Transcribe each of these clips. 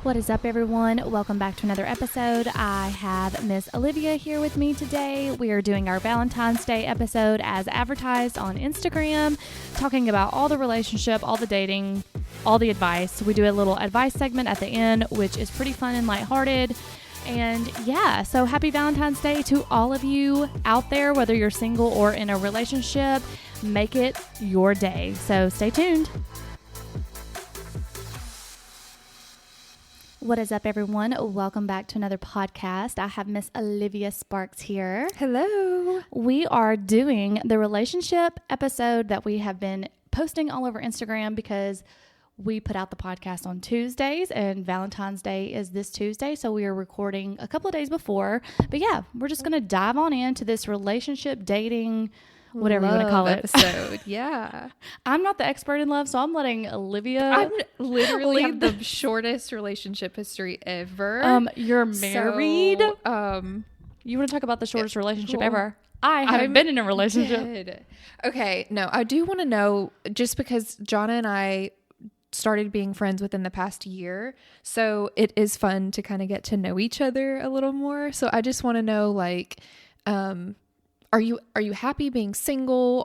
What is up, everyone? Welcome back to another episode. I have Miss Olivia here with me today. We are doing our Valentine's Day episode as advertised on Instagram, talking about all the relationship, all the dating, all the advice. We do a little advice segment at the end, which is pretty fun and lighthearted. And yeah, so happy Valentine's Day to all of you out there, whether you're single or in a relationship. Make it your day. So stay tuned. What is up, everyone? Welcome back to another podcast. I have Miss Olivia Sparks here. Hello. We are doing the relationship episode that we have been posting all over Instagram because we put out the podcast on Tuesdays and Valentine's Day is this Tuesday. So we are recording a couple of days before. But yeah, we're just going to dive on into this relationship, dating, whatever you want to call it. Episode. Yeah. I'm not the expert in love, so I'm letting Olivia. I'm literally the shortest relationship history ever. You're married. So, you want to talk about the shortest relationship cool. ever? I haven't been in a relationship. Dead. Okay. No, I do want to know, just because Jonna and I started being friends within the past year. So it is fun to kind of get to know each other a little more. So I just want to know, like, are you happy being single?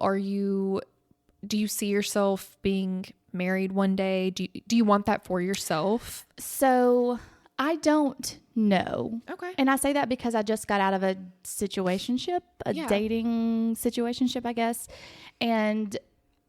Do you see yourself being married one day? Do you want that for yourself? So I don't know. Okay. And I say that because I just got out of a situationship, dating situationship, I guess. And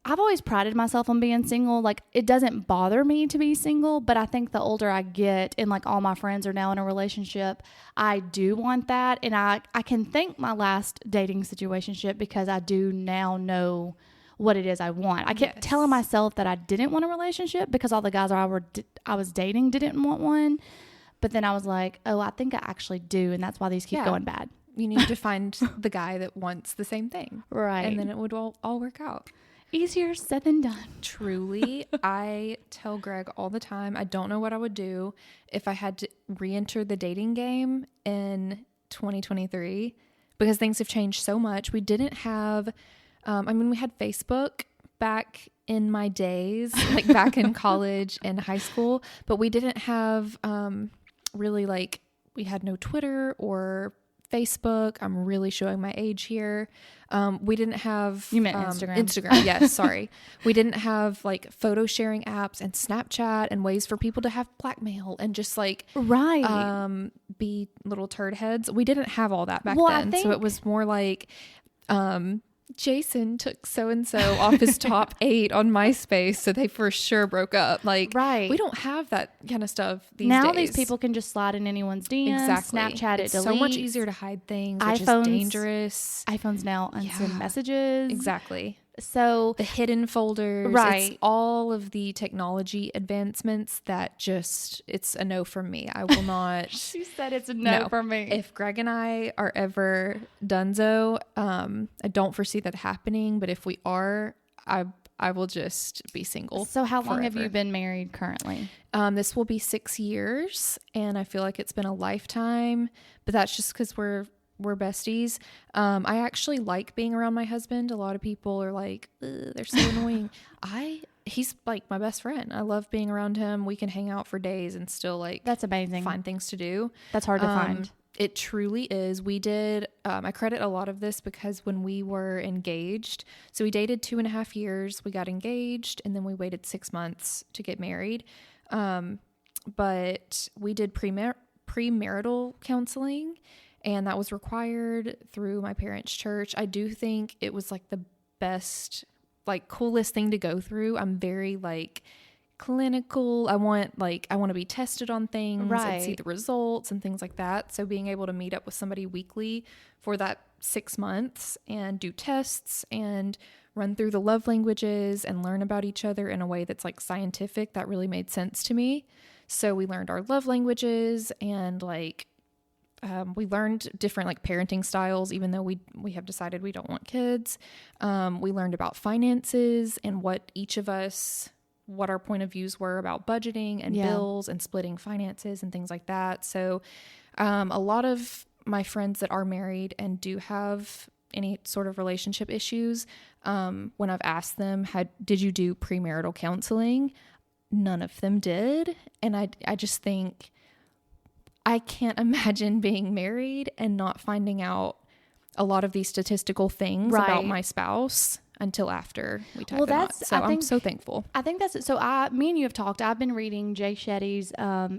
I've always prided myself on being single. Like, it doesn't bother me to be single, but I think the older I get and like all my friends are now in a relationship, I do want that. And I can thank my last dating situationship because I do now know what it is I want. I kept telling myself that I didn't want a relationship because all the guys I was dating didn't want one. But then I was like, oh, I think I actually do. And that's why these keep going bad. You need to find the guy that wants the same thing. Right. And then it would all work out. Easier said than done. Truly. I tell Greg all the time, I don't know what I would do if I had to re-enter the dating game in 2023 because things have changed so much. We didn't have, we had Facebook back in my days, like back in college and high school, but we didn't have really, like, we had no Twitter or Facebook. I'm really showing my age here. We didn't have... You meant Instagram. Instagram, yes, sorry. We didn't have like photo sharing apps and Snapchat and ways for people to have blackmail and just like... Right. Be little turd heads. We didn't have all that back then. So it was more like... Jason took so-and-so off his top 8 on MySpace, so they for sure broke up. Like, right. We don't have that kind of stuff these days. Now these people can just slide in anyone's DMs, exactly. Snapchat it, it's deletes. so much easier to hide things, which is dangerous. iPhones now unsend messages. Exactly. So the hidden folders, right? It's all of the technology advancements that it's a no from me. I will not. She said it's a no for me. If Greg and I are ever donezo, I don't foresee that happening. But if we are, I will just be single. So how long forever. have you been married currently? This will be 6 years, and I feel like it's been a lifetime. But that's just because we're besties. I actually like being around my husband. A lot of people are like, they're so annoying. He's like my best friend. I love being around him. We can hang out for days and still that's amazing. Find things to do. That's hard to find. It truly is. We did, I credit a lot of this because when we were engaged, so we dated 2.5 years, we got engaged, and then we waited 6 months to get married. But we did premarital counseling, and that was required through my parents' church. I do think it was like the best, like coolest thing to go through. I'm very like clinical. I want to be tested on things and see the results and things like that. So being able to meet up with somebody weekly for that 6 months and do tests and run through the love languages and learn about each other in a way that's like scientific, that really made sense to me. So we learned our love languages and like we learned different like parenting styles, even though we have decided we don't want kids. We learned about finances and what our point of views were about budgeting and bills and splitting finances and things like that. So a lot of my friends that are married and do have any sort of relationship issues, when I've asked them, did you do premarital counseling? none of them did. And I just think I can't imagine being married and not finding out a lot of these statistical things about my spouse until after we tied the knot. So I'm so thankful. I think that's it. So me and you have talked. I've been reading Jay Shetty's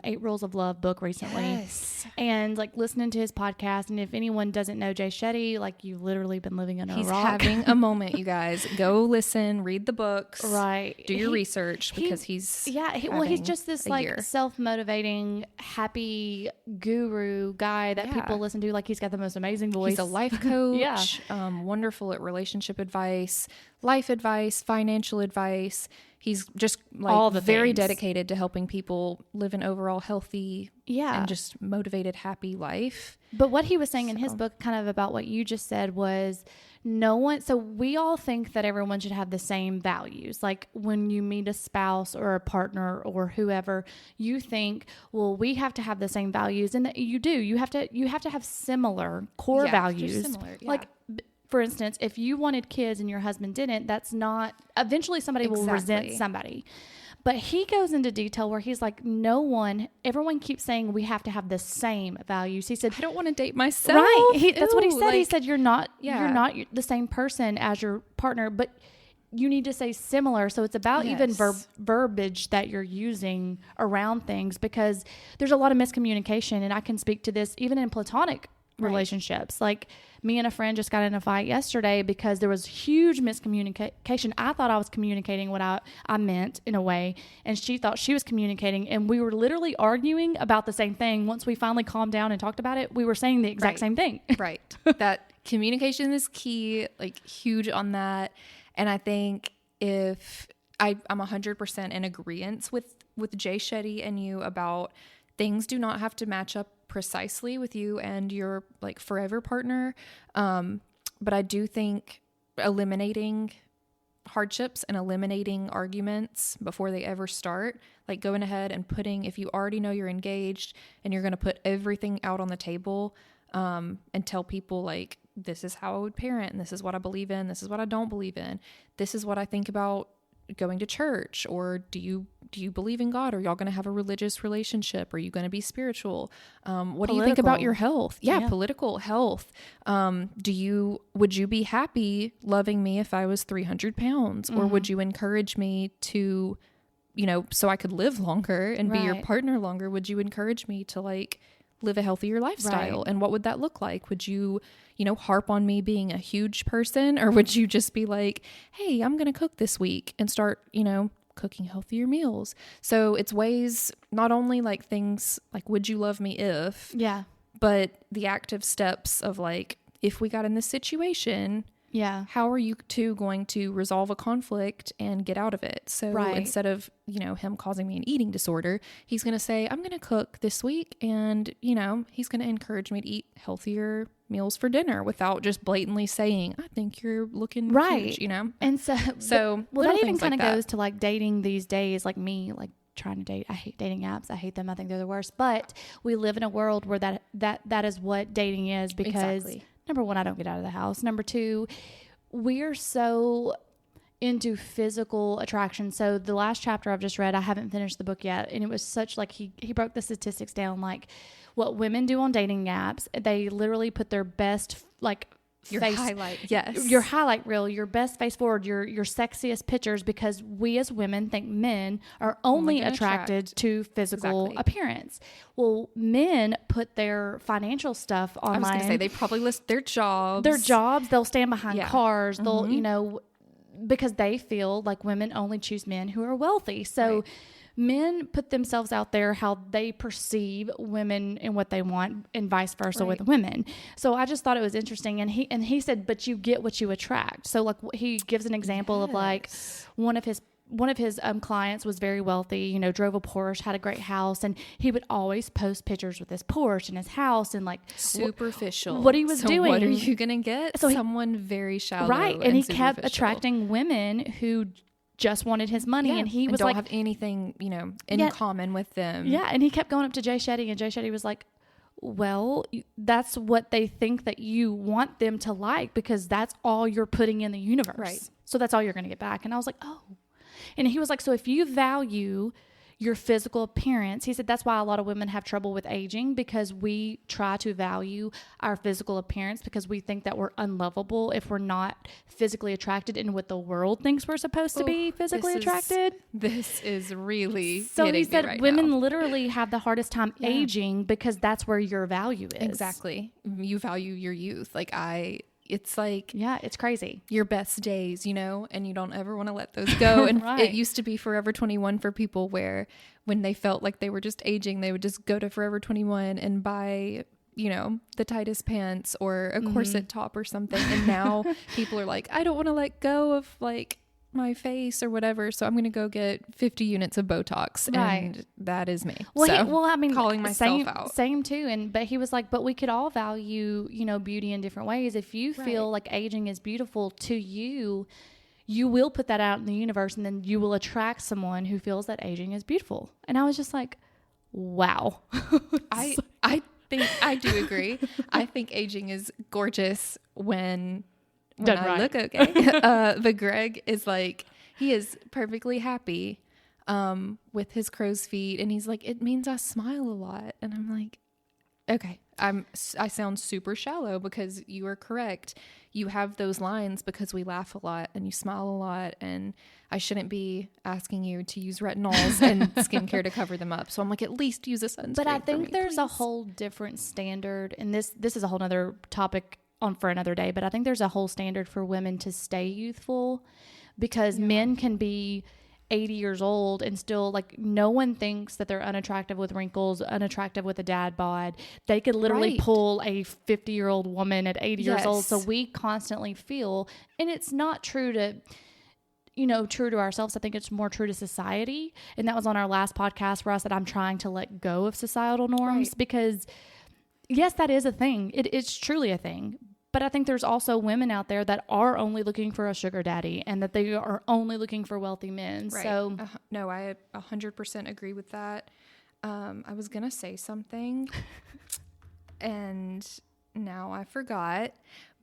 8 Rules of Love book recently. Yes. And like listening to his podcast. And if anyone doesn't know Jay Shetty, like you've literally been living under a rock. He's having a moment, you guys. Go listen, read the books. Right. Do your research because he's he's just this like year. self-motivating, happy guru guy that people listen to. Like he's got the most amazing voice. He's a life coach. Yeah. Wonderful at relationship advice, life advice, financial advice. He's just like all the very things. dedicated to helping people live an overall healthy and just motivated, happy life. But what he was saying in his book, kind of about what you just said, was so we all think that everyone should have the same values. Like when you meet a spouse or a partner or whoever, you think, well, we have to have the same values. And you do. You have to have similar core values. Similar, Like, for instance, if you wanted kids and your husband didn't, that's not, eventually somebody will resent somebody. But he goes into detail where he's like, everyone keeps saying we have to have the same values. He said, I don't want to date myself. Right. That's what he said. He said, you're not the same person as your partner, but you need to say similar. So it's about even verbiage that you're using around things, because there's a lot of miscommunication. And I can speak to this even in platonic relationships. Like me and a friend just got in a fight yesterday because there was huge miscommunication. I thought I was communicating what I meant in a way, and she thought she was communicating, and we were literally arguing about the same thing. Once we finally calmed down and talked about it, we were saying the exact same thing. Right. That communication is key, like huge on that. And I think if I'm 100% in agreement with Jay Shetty and you about things do not have to match up precisely with you and your like forever partner. But I do think eliminating hardships and eliminating arguments before they ever start, like going ahead and if you already know you're engaged and you're going to put everything out on the table, and tell people like, this is how I would parent, and this is what I believe in, this is what I don't believe in, this is what I think about going to church, or do you believe in God? Are y'all going to have a religious relationship? Are you going to be spiritual? What do you think about your health? Political health. Would you be happy loving me if I was 300 pounds? Or would you encourage me to, so I could live longer and be your partner longer? Would you encourage me to like live a healthier lifestyle? And what would that look like? Would you, harp on me being a huge person, or would you just be like, hey, I'm going to cook this week and start, cooking healthier meals? So it's ways, not only like things like, would you love me if, but the active steps of like, if we got in this situation, how are you two going to resolve a conflict and get out of it? So instead of, him causing me an eating disorder, he's going to say, I'm going to cook this week, and, he's going to encourage me to eat healthier meals for dinner without just blatantly saying, I think you're looking huge, And so that even kind of like goes to like dating these days, like me, like trying to date. I hate dating apps. I hate them. I think they're the worst, but we live in a world where that is what dating is, because number one, I don't get out of the house. Number two, we're so into physical attraction. So the last chapter I've just read, I haven't finished the book yet, and it was such like he broke the statistics down, like what women do on dating apps. They literally put their best your highlight reel, your best face forward, your sexiest pictures, because we as women think men are only attracted to physical appearance. Well, men put their financial stuff online. I was going to say they probably list their jobs. They'll stand behind cars. They'll, because they feel like women only choose men who are wealthy. So men put themselves out there how they perceive women and what they want, and vice versa with women. So I just thought it was interesting. And he said, but you get what you attract. So like he gives an example of like one of his clients was very wealthy, drove a Porsche, had a great house, and he would always post pictures with his Porsche and his house and like superficial. What he was doing. What are you going to get? So someone very shallow. Right. And he kept attracting women who just wanted his money, and he was don't like, have anything, in common with them. Yeah. And he kept going up to Jay Shetty, and Jay Shetty was like, well, that's what they think that you want them to like, because that's all you're putting in the universe. Right. So that's all you're going to get back. And I was like, oh, And he was like, so if you value your physical appearance, he said that's why a lot of women have trouble with aging, because we try to value our physical appearance because we think that we're unlovable if we're not physically attracted in what the world thinks we're supposed to be physically attracted. This is really so he said right women now. Literally have the hardest time aging because that's where your value is. Exactly. You value your youth. It's like, yeah, it's crazy. Your best days, and you don't ever want to let those go. And It used to be Forever 21 for people, where when they felt like they were just aging, they would just go to Forever 21 and buy, the tightest pants or a corset top or something. And now people are like, I don't want to let go of like my face or whatever, so I'm going to go get 50 units of Botox. And that is me. Well, I mean, calling myself out. Same too. But he was like, but we could all value, beauty in different ways. If you feel like aging is beautiful to you, you will put that out in the universe, and then you will attract someone who feels that aging is beautiful. And I was just like, wow. I think I do agree. I think aging is gorgeous when I look okay. But Greg is like, he is perfectly happy with his crow's feet, and he's like, it means I smile a lot. And I'm like, okay, I sound super shallow, because you are correct. You have those lines because we laugh a lot and you smile a lot, and I shouldn't be asking you to use retinols and skincare to cover them up. So I'm like, at least use a sunscreen. But I think there's a whole different standard, and this is a whole nother topic for another day, but I think there's a whole standard for women to stay youthful, because men can be 80 years old and still, like, no one thinks that they're unattractive with wrinkles, unattractive with a dad bod. They could literally pull a 50-year-old woman at 80 years old. So we constantly feel, and it's not true to, true to ourselves. I think it's more true to society. And that was on our last podcast where I said, I'm trying to let go of societal norms because yes, that is a thing. It's truly a thing. But I think there's also women out there that are only looking for a sugar daddy, and that they are only looking for wealthy men. Right. So no, I 100% agree with that. I was going to say something and now I forgot,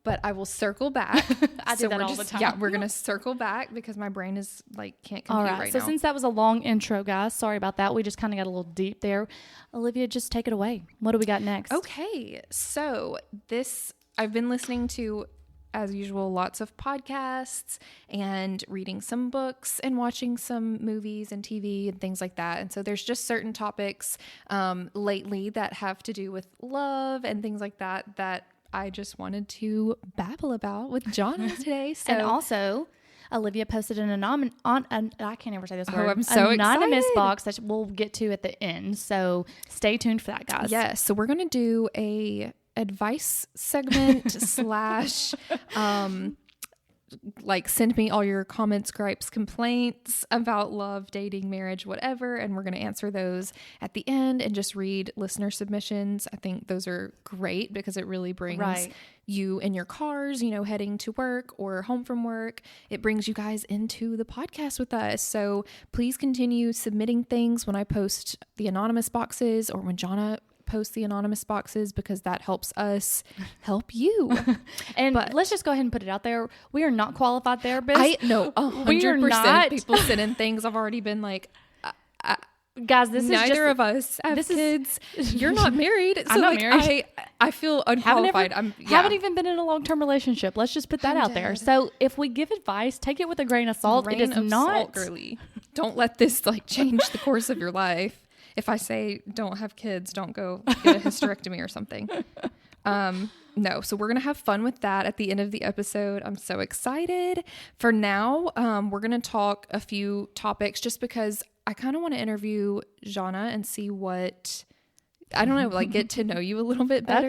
but I will circle back. I do that all the time. Yeah, we're going to circle back because my brain is like, can't compute right so now. Since that was a long intro, guys, sorry about that. We just kind of got a little deep there. Olivia, just take it away. What do we got next? Okay. So I've been listening to, as usual, lots of podcasts and reading some books and watching some movies and TV and things like that. And so there's just certain topics lately that have to do with love and things like that I just wanted to babble about with Jonna today. So, and also, Olivia posted an I can't ever say this word. Oh, I'm so anonymous excited. Box that we'll get to at the end. So stay tuned for that, guys. Yes. So we're going to do a advice segment / like, send me all your comments, gripes, complaints about love, dating, marriage, whatever, and we're going to answer those at the end and just read listener submissions. I think those are great because it really brings you in your cars, heading to work or home from work. It brings you guys into the podcast with us. So please continue submitting things when I post the anonymous boxes or when Jonna post the anonymous boxes, because that helps us help you. But let's just go ahead and put it out there. We are not qualified therapists. I know 100% people send in things. I've already been like, guys, this neither is just, of us have kids. You're not married. So I'm not married. I feel unqualified. Haven't even been in a long-term relationship. Let's just put that out there. So if we give advice, take it with a grain of salt. It is not salt, girly. Don't let this change the course of your life. If I say don't have kids, don't go get a hysterectomy or something. No, so we're going to have fun with that at the end of the episode. I'm so excited. For now, we're going to talk a few topics just because I kind of want to interview Jonna and see what, I don't know, get to know you a little bit better.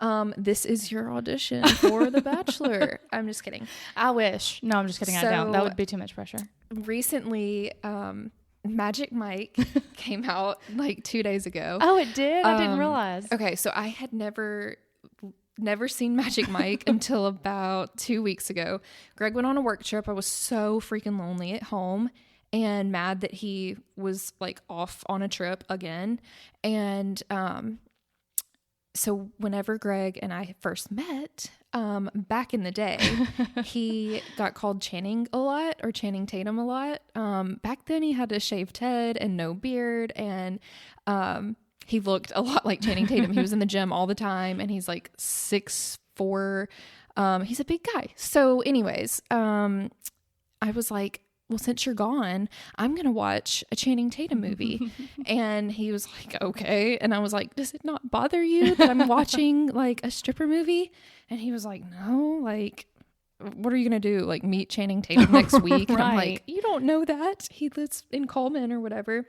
Okay. This is your audition for The Bachelor. I'm just kidding. I wish. No, I'm just kidding. I don't. That would be too much pressure. Recently, Magic Mike came out 2 days ago. Oh, it did? I didn't realize. Okay, so I had never seen Magic Mike until about 2 weeks ago. Greg went on a work trip. I was so freaking lonely at home and mad that he was off on a trip again. And so whenever Greg and I first met, back in the day, he got called Channing Tatum a lot. Back then he had a shaved head and no beard, and he looked a lot like Channing Tatum. He was in the gym all the time, and he's like 6'4". He's a big guy. So anyways, I was like, well, since you're gone, I'm going to watch a Channing Tatum movie. And he was like, okay. And I was like, does it not bother you that I'm watching like a stripper movie? And he was like, no, like, what are you going to do? Like meet Channing Tatum next week? And I'm like, you don't know that. He lives in Coleman or whatever.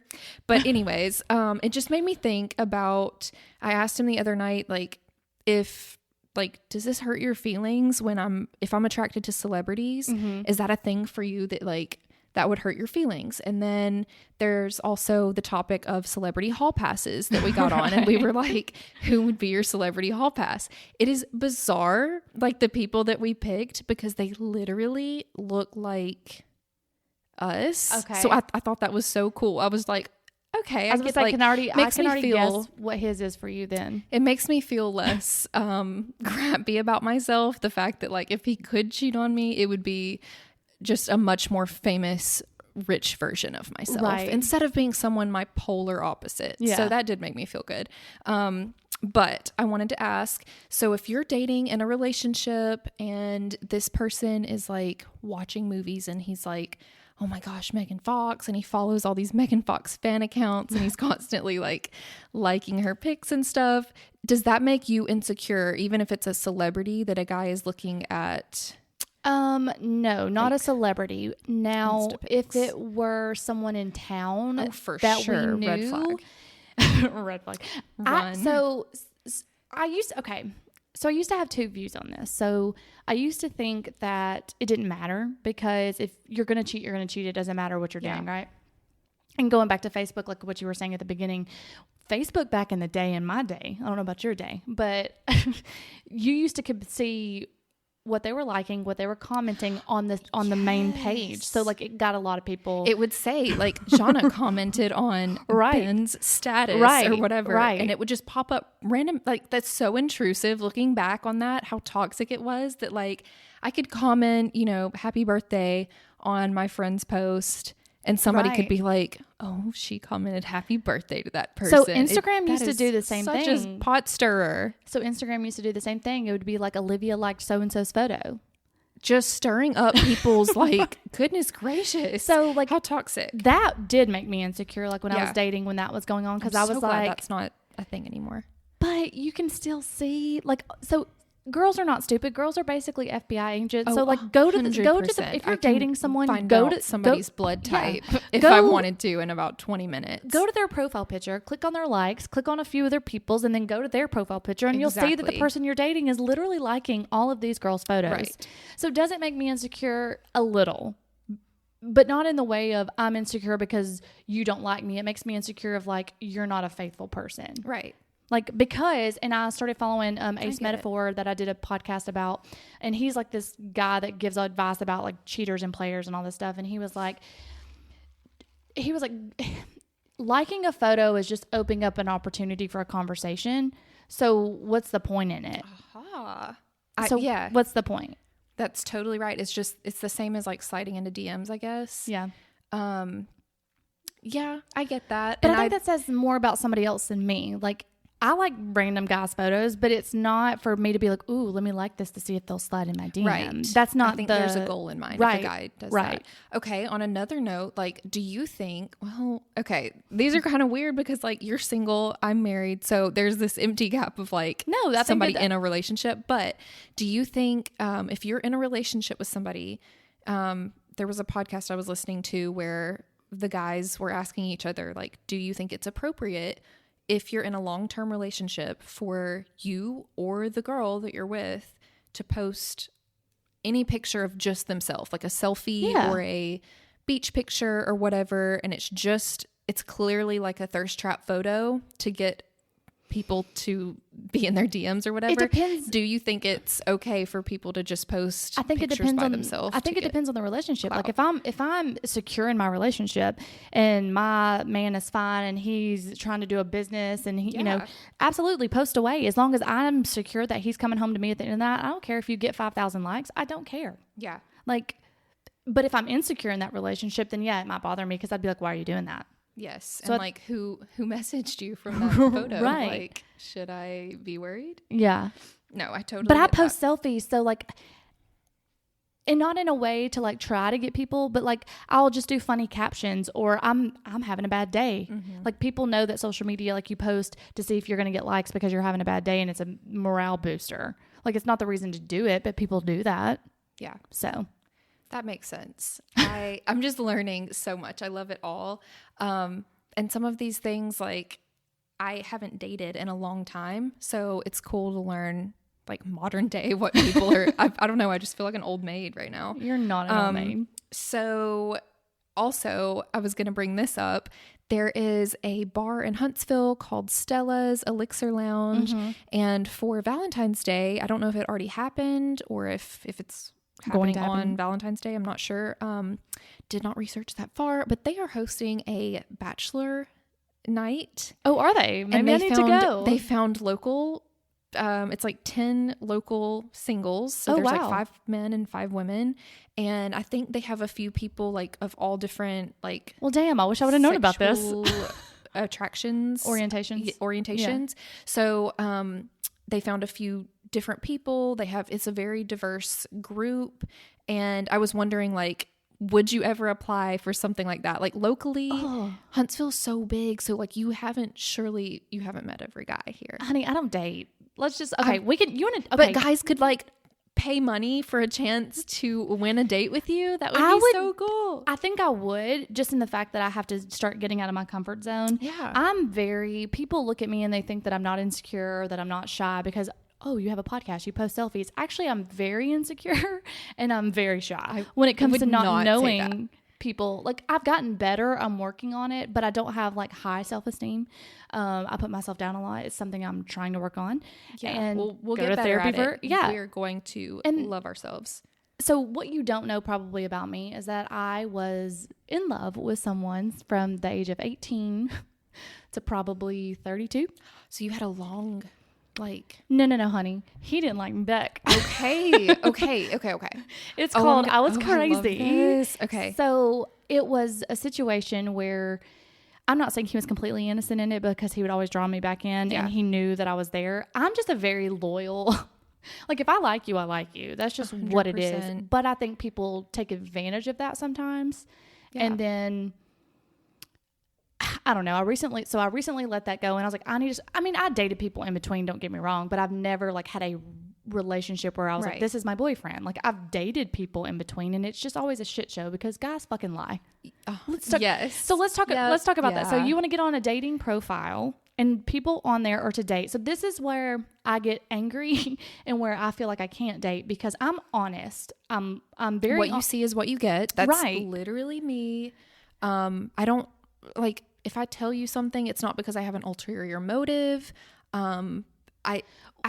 But anyways, it just made me think about, I asked him the other night, like, does this hurt your feelings if I'm attracted to celebrities? Mm-hmm. Is that a thing for you that like, that would hurt your feelings? And then there's also the topic of celebrity hall passes that we got on, and we were like, who would be your celebrity hall pass? It is bizarre, like the people that we picked, because they literally look like us. Okay. So I thought that was so cool. I was like, okay, I can already guess what his is for you then. It makes me feel less crappy about myself. The fact that like if he could cheat on me, it would be just a much more famous, rich version of myself instead of being someone my polar opposite. Yeah. So that did make me feel good. But I wanted to ask, so if you're dating in a relationship and this person is like watching movies and he's like, oh my gosh, Megan Fox, and he follows all these Megan Fox fan accounts and he's constantly like liking her pics and stuff, does that make you insecure even if it's a celebrity that a guy is looking at? No, not a celebrity. Now, if it were someone in town that we knew, red flag. Red flag. Run. I used to have two views on this. So I used to think that it didn't matter because if you're going to cheat, you're going to cheat. It doesn't matter what you're doing, right? And going back to Facebook, like what you were saying at the beginning, Facebook back in the day, in my day, I don't know about your day, but you used to see what they were liking, what they were commenting on the main page. So like it got a lot of people. It would say like Jana commented on Ben's status or whatever. Right. And it would just pop up random. Like that's so intrusive looking back on that, how toxic it was that like I could comment, happy birthday on my friend's post. And somebody could be like, oh, she commented happy birthday to that person. So Instagram used to do the same thing. Such a pot stirrer. So Instagram used to do the same thing. It would be like Olivia liked so-and-so's photo. Just stirring up people's like, goodness gracious. So like how toxic. That did make me insecure. Like when I was dating, when that was going on. Because I was glad that's not a thing anymore. But you can still see girls are not stupid. Girls are basically FBI agents. So like go to if you're dating someone, go to somebody's blood type if I wanted to in about 20 minutes. Go to their profile picture, click on their likes, click on a few of their people's, and then go to their profile picture and you'll see that the person you're dating is literally liking all of these girls' photos. Right. So does it make me insecure? A little. But not in the way of I'm insecure because you don't like me. It makes me insecure of like you're not a faithful person. Right. Like, because, and I started following Ace Metaphor that I did a podcast about, and he's like this guy that gives advice about like cheaters and players and all this stuff. And he was like, liking a photo is just opening up an opportunity for a conversation. So what's the point in it? What's the point? That's totally right. It's the same as like sliding into DMs, I guess. Yeah. Yeah, I get that. But I think that says more about somebody else than me. Like, I like random guys' photos, but it's not for me to be like, ooh, let me like this to see if they'll slide in my DMs. Right. That's not I think there's a goal in mind if a guy does that. Okay, on another note, like, do you think, these are kind of weird because, like, you're single, I'm married, so there's this empty gap of, like, somebody in a relationship. But do you think if you're in a relationship with somebody, there was a podcast I was listening to where the guys were asking each other, like, do you think it's appropriate if you're in a long-term relationship for you or the girl that you're with to post any picture of just themselves, like a selfie or a beach picture or whatever, and it's clearly like a thirst trap photo to get people to be in their DMs or whatever. It depends. Do you think it's okay for people to just post I think it pictures depends by on themselves? I think it depends on the relationship. clout? Like if I'm secure in my relationship and my man is fine and he's trying to do a business and he, you know, absolutely post away. As long as I'm secure that he's coming home to me at the end of the night, I don't care if you get 5,000 likes. I don't care. Yeah. Like, but if I'm insecure in that relationship, then yeah, it might bother me because I'd be like, why are you doing that? Yes. So and like who messaged you from that photo? Right. Like, should I be worried? Yeah. No, I totally But I get post that. selfies, so like, and not in a way to like try to get people, but like I'll just do funny captions or I'm having a bad day. Like people know that social media, like you post to see if you're going to get likes because you're having a bad day and it's a morale booster. Like it's not the reason to do it, but people do that. Yeah. So That makes sense. I'm just learning so much. I love it all. And some of these things, like, I haven't dated in a long time, so it's cool to learn, like, modern day what people are. I don't know. I just feel like an old maid right now. you're not an old maid. So, also, I was going to bring this up. There is a bar in Huntsville called Stella's Elixir Lounge, and for Valentine's Day, I don't know if it already happened or if it's happening on Valentine's Day. I'm not sure. Did not research that far, but they are hosting a bachelor night. Oh, are they? Maybe I need to go. They found local. It's like 10 local singles. So there's like 5 men and 5 women. And I think they have a few people like of all different like. Well, damn, I wish I would have known about this. Attractions. Orientations. Yeah. So they found a few different people. It's a very diverse group. And I was wondering, like, would you ever apply for something like that? Like locally, Huntsville's so big. So like you haven't met every guy here. Honey, I don't date. Let's just, okay, But guys could like pay money for a chance to win a date with you. That would be so cool. I think I would, just in the fact that I have to start getting out of my comfort zone. Yeah. People look at me and they think that I'm not insecure or that I'm not shy because, oh, you have a podcast, you post selfies. Actually, I'm very insecure and I'm very shy when it comes to not knowing people. Like I've gotten better. I'm working on it, but I don't have like high self-esteem. I put myself down a lot. It's something I'm trying to work on. Yeah. And we'll go get to better therapy at it. Yeah. We're going to love ourselves. So what you don't know probably about me is that I was in love with someone from the age of 18 to probably 32. So you had a long, like... No, honey. He didn't like me back. Okay. It's called I Was Crazy. I love this. Okay. So it was a situation where I'm not saying he was completely innocent in it because he would always draw me back in and he knew that I was there. I'm just a very loyal... Like if I like you, I like you. That's just 100%. What it is. But I think people take advantage of that sometimes. Yeah. And then I don't know. I recently let that go and I was like, I dated people in between, don't get me wrong, but I've never like had a relationship where I was like, this is my boyfriend. Like I've dated people in between and it's just always a shit show because guys fucking lie. Yes. So let's talk about that. So you want to get on a dating profile and people on there are to date. So this is where I get angry and where I feel like I can't date because I'm honest. I'm very... What you see is what you get. That's literally me. I don't... Like, if I tell you something, it's not because I have an ulterior motive. I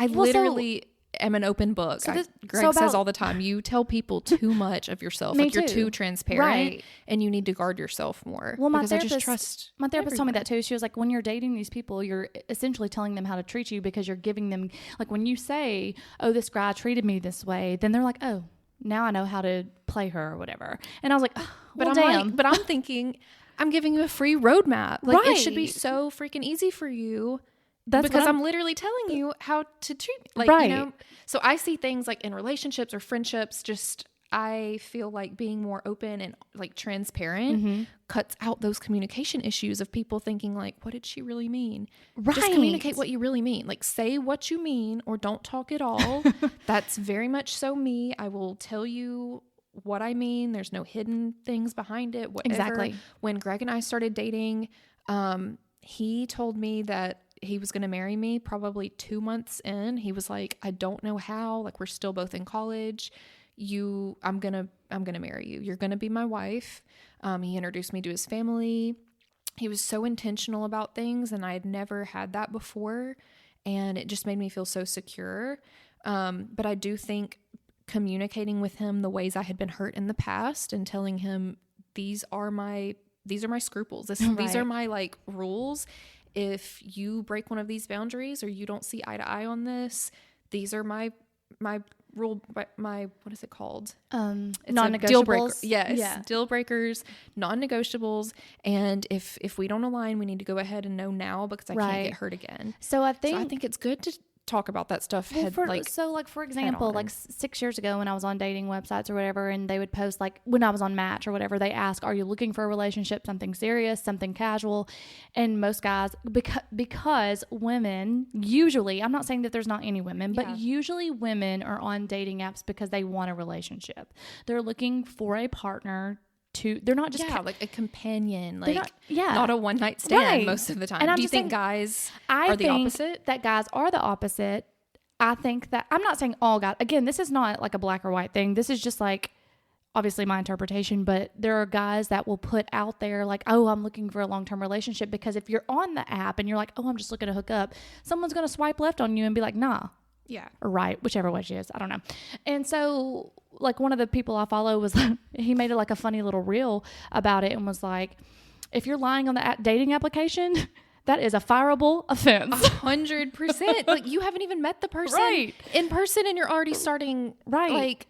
literally... am an open book. Greg says all the time, you tell people too much of yourself. Like you're too transparent and you need to guard yourself more. Well, my therapist told me that too. She was like, when you're dating these people, you're essentially telling them how to treat you because you're giving them, like when you say, oh, this guy treated me this way, then they're like, oh, now I know how to play her or whatever. And I was like, oh, but I'm thinking, I'm giving you a free roadmap. Like it should be so freaking easy for you. That's because I'm literally telling you how to treat me. Like, you know, so I see things like in relationships or friendships, just, I feel like being more open and like transparent cuts out those communication issues of people thinking like, what did she really mean? Just communicate what you really mean. Like say what you mean or don't talk at all. That's very much so me. I will tell you what I mean. There's no hidden things behind it. Whatever. Exactly. When Greg and I started dating, he told me that he was going to marry me probably 2 months in. He was like, I don't know how, like we're still both in college. I'm going to marry you. You're going to be my wife. He introduced me to his family. he was so intentional about things, and I had never had that before, and it just made me feel so secure. But I do think communicating with him the ways I had been hurt in the past and telling him these are my scruples. These are my like rules. If you break one of these boundaries or you don't see eye to eye on this, these are my rule, my, what is it called? Non-negotiables. Deal breaker. Yes. Yeah. Deal breakers, non-negotiables. And if we don't align, we need to go ahead and know now, because I can't get hurt again. So I think it's good to talk about that stuff. For example, like 6 years ago when I was on dating websites or whatever, and they would post, like when I was on Match or whatever, they ask, are you looking for a relationship, something serious, something casual? And most guys, because women usually, I'm not saying that there's not any women, but usually women are on dating apps because they want a relationship. They're looking for a partner. They're not just like a companion, not a one night stand most of the time. Do you think guys are the opposite? That guys are the opposite. I think that, I'm not saying all guys, again, this is not like a black or white thing. This is just like obviously my interpretation, but there are guys that will put out there like, oh, I'm looking for a long-term relationship, because if you're on the app and you're like, oh, I'm just looking to hook up, someone's going to swipe left on you and be like, nah. Yeah. Or right, whichever way she is. I don't know. And so like one of the people I follow was, he made it like a funny little reel about it and was like, if you're lying on the dating application, that is a fireable offense. 100%. Like you haven't even met the person in person and you're already starting. Right. Like,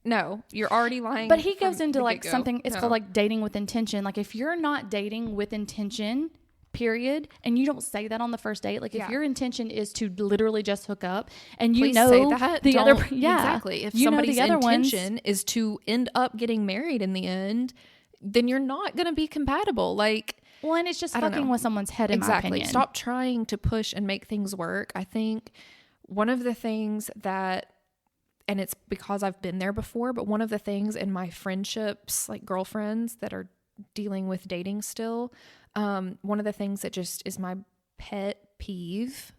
no, you're already lying. But he goes into like something, it's called like dating with intention. Like if you're not dating with intention, period, and you don't say that on the first date, like if your intention is to literally just hook up, and you say that exactly, if somebody's intention is to end up getting married in the end, then you're not going to be compatible. Like, well, and it's just fucking with someone's head, in my opinion. Stop trying to push and make things work. I think one of the things that, and it's because I've been there before, but one of the things in my friendships, like girlfriends that are dealing with dating still, one of the things that just is my pet peeve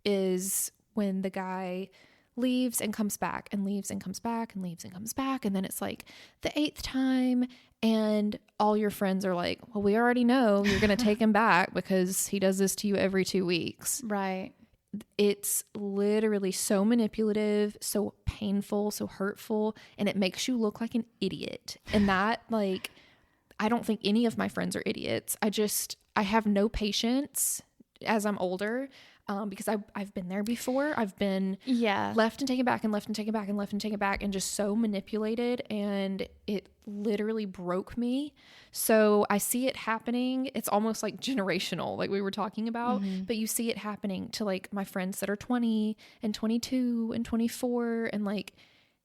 is when the guy leaves and comes back and leaves and comes back and leaves and comes back. And then it's like the 8th time and all your friends are like, well, we already know you're going to take him back because he does this to you every 2 weeks. Right. It's literally so manipulative, so painful, so hurtful. And it makes you look like an idiot. And that, like, I don't think any of my friends are idiots. I have no patience as I'm older, because I've been there before. I've been left and taken back and left and taken back and left and taken back and just so manipulated, and it literally broke me. So I see it happening. It's almost like generational, like we were talking about, but you see it happening to like my friends that are 20 and 22 and 24, and like,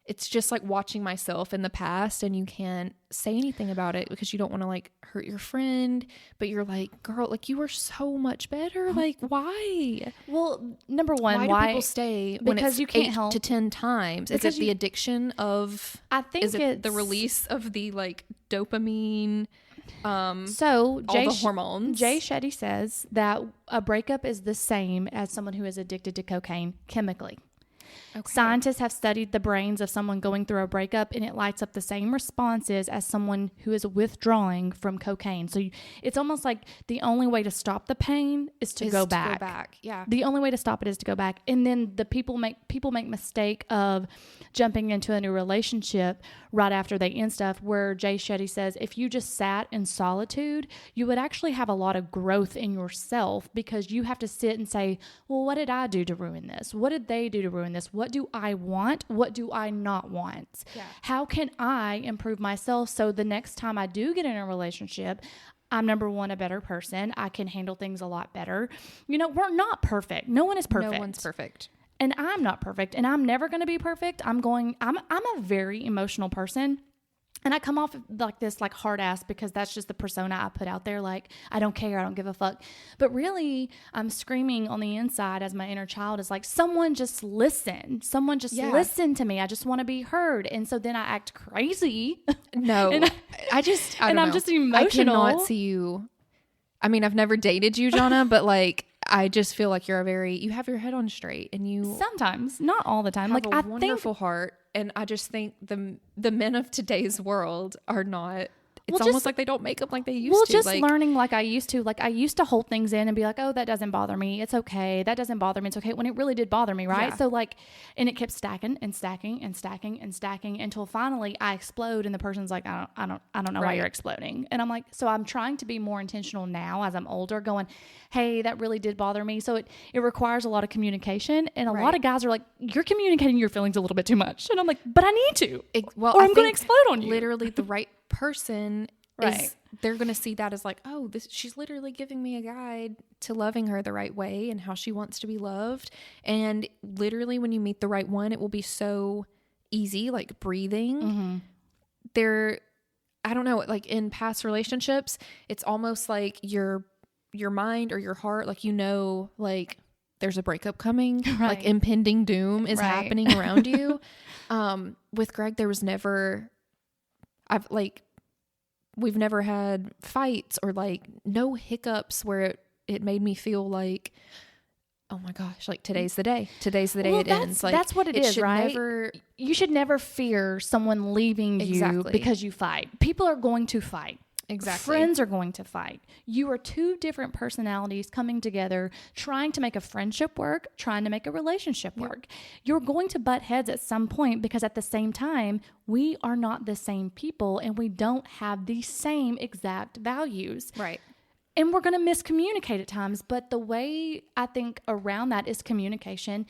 it's just like watching myself in the past, and you can't say anything about it because you don't want to like hurt your friend, but you're like, girl, like you were so much better. Like, why? Well, number one, why do people stay when it's you can't 8 to 10 times? Is it the addiction of, I think is it the release of the like dopamine? So all the hormones. Jay Shetty says that a breakup is the same as someone who is addicted to cocaine chemically. Okay. Scientists have studied the brains of someone going through a breakup, and it lights up the same responses as someone who is withdrawing from cocaine. So it's almost like the only way to stop the pain is to go back. Yeah. The only way to stop it is to go back. And then the people make mistake of jumping into a new relationship right after they end stuff, where Jay Shetty says if you just sat in solitude, you would actually have a lot of growth in yourself, because you have to sit and say, well, what did I do to ruin this? What did they do to ruin this? What do I want? What do I not want? Yeah. How can I improve myself so the next time I do get in a relationship, I'm number one, a better person. I can handle things a lot better. You know, we're not perfect. No one is perfect. No one's perfect. And I'm not perfect, and I'm never going to be perfect. I'm a very emotional person. And I come off like this, like hard ass, because that's just the persona I put out there. Like, I don't care. I don't give a fuck. But really, I'm screaming on the inside as my inner child is like, someone just listen. Someone just listen to me. I just want to be heard. And so then I act crazy. No, and I'm just emotional. I cannot see you. I mean, I've never dated you, Jonna, but like, I just feel like you have your head on straight, and you sometimes, not all the time, have a wonderful heart. And I just think the men of today's world are not It's almost like they don't make them like they used to. Just learning like I used to. Like I used to hold things in and be like, oh, that doesn't bother me. It's okay. That doesn't bother me. It's okay. When it really did bother me, right? Yeah. So like, and it kept stacking and stacking and stacking and stacking until finally I explode and the person's like, I don't know why you're exploding. And I'm like, so I'm trying to be more intentional now as I'm older, going, hey, that really did bother me. So it requires a lot of communication. And a lot of guys are like, you're communicating your feelings a little bit too much. And I'm like, but I need to. Or I'm going to explode on you. Literally the right person is, they're going to see that as like, oh, she's literally giving me a guide to loving her the right way and how she wants to be loved. And literally when you meet the right one, it will be so easy, like breathing. I don't know, like in past relationships, it's almost like your mind or your heart, like, like there's a breakup coming, like impending doom is happening around you. With Greg, there was never, we've never had fights or like no hiccups where it made me feel like, oh my gosh, like today's the day it ends. Like that's what it is, right? You should never fear someone leaving you because you fight. People are going to fight. Exactly. Friends are going to fight. You are two different personalities coming together, trying to make a friendship work, trying to make a relationship work. You're going to butt heads at some point because at the same time, we are not the same people and we don't have the same exact values. Right. And we're going to miscommunicate at times, but the way I think around that is communication.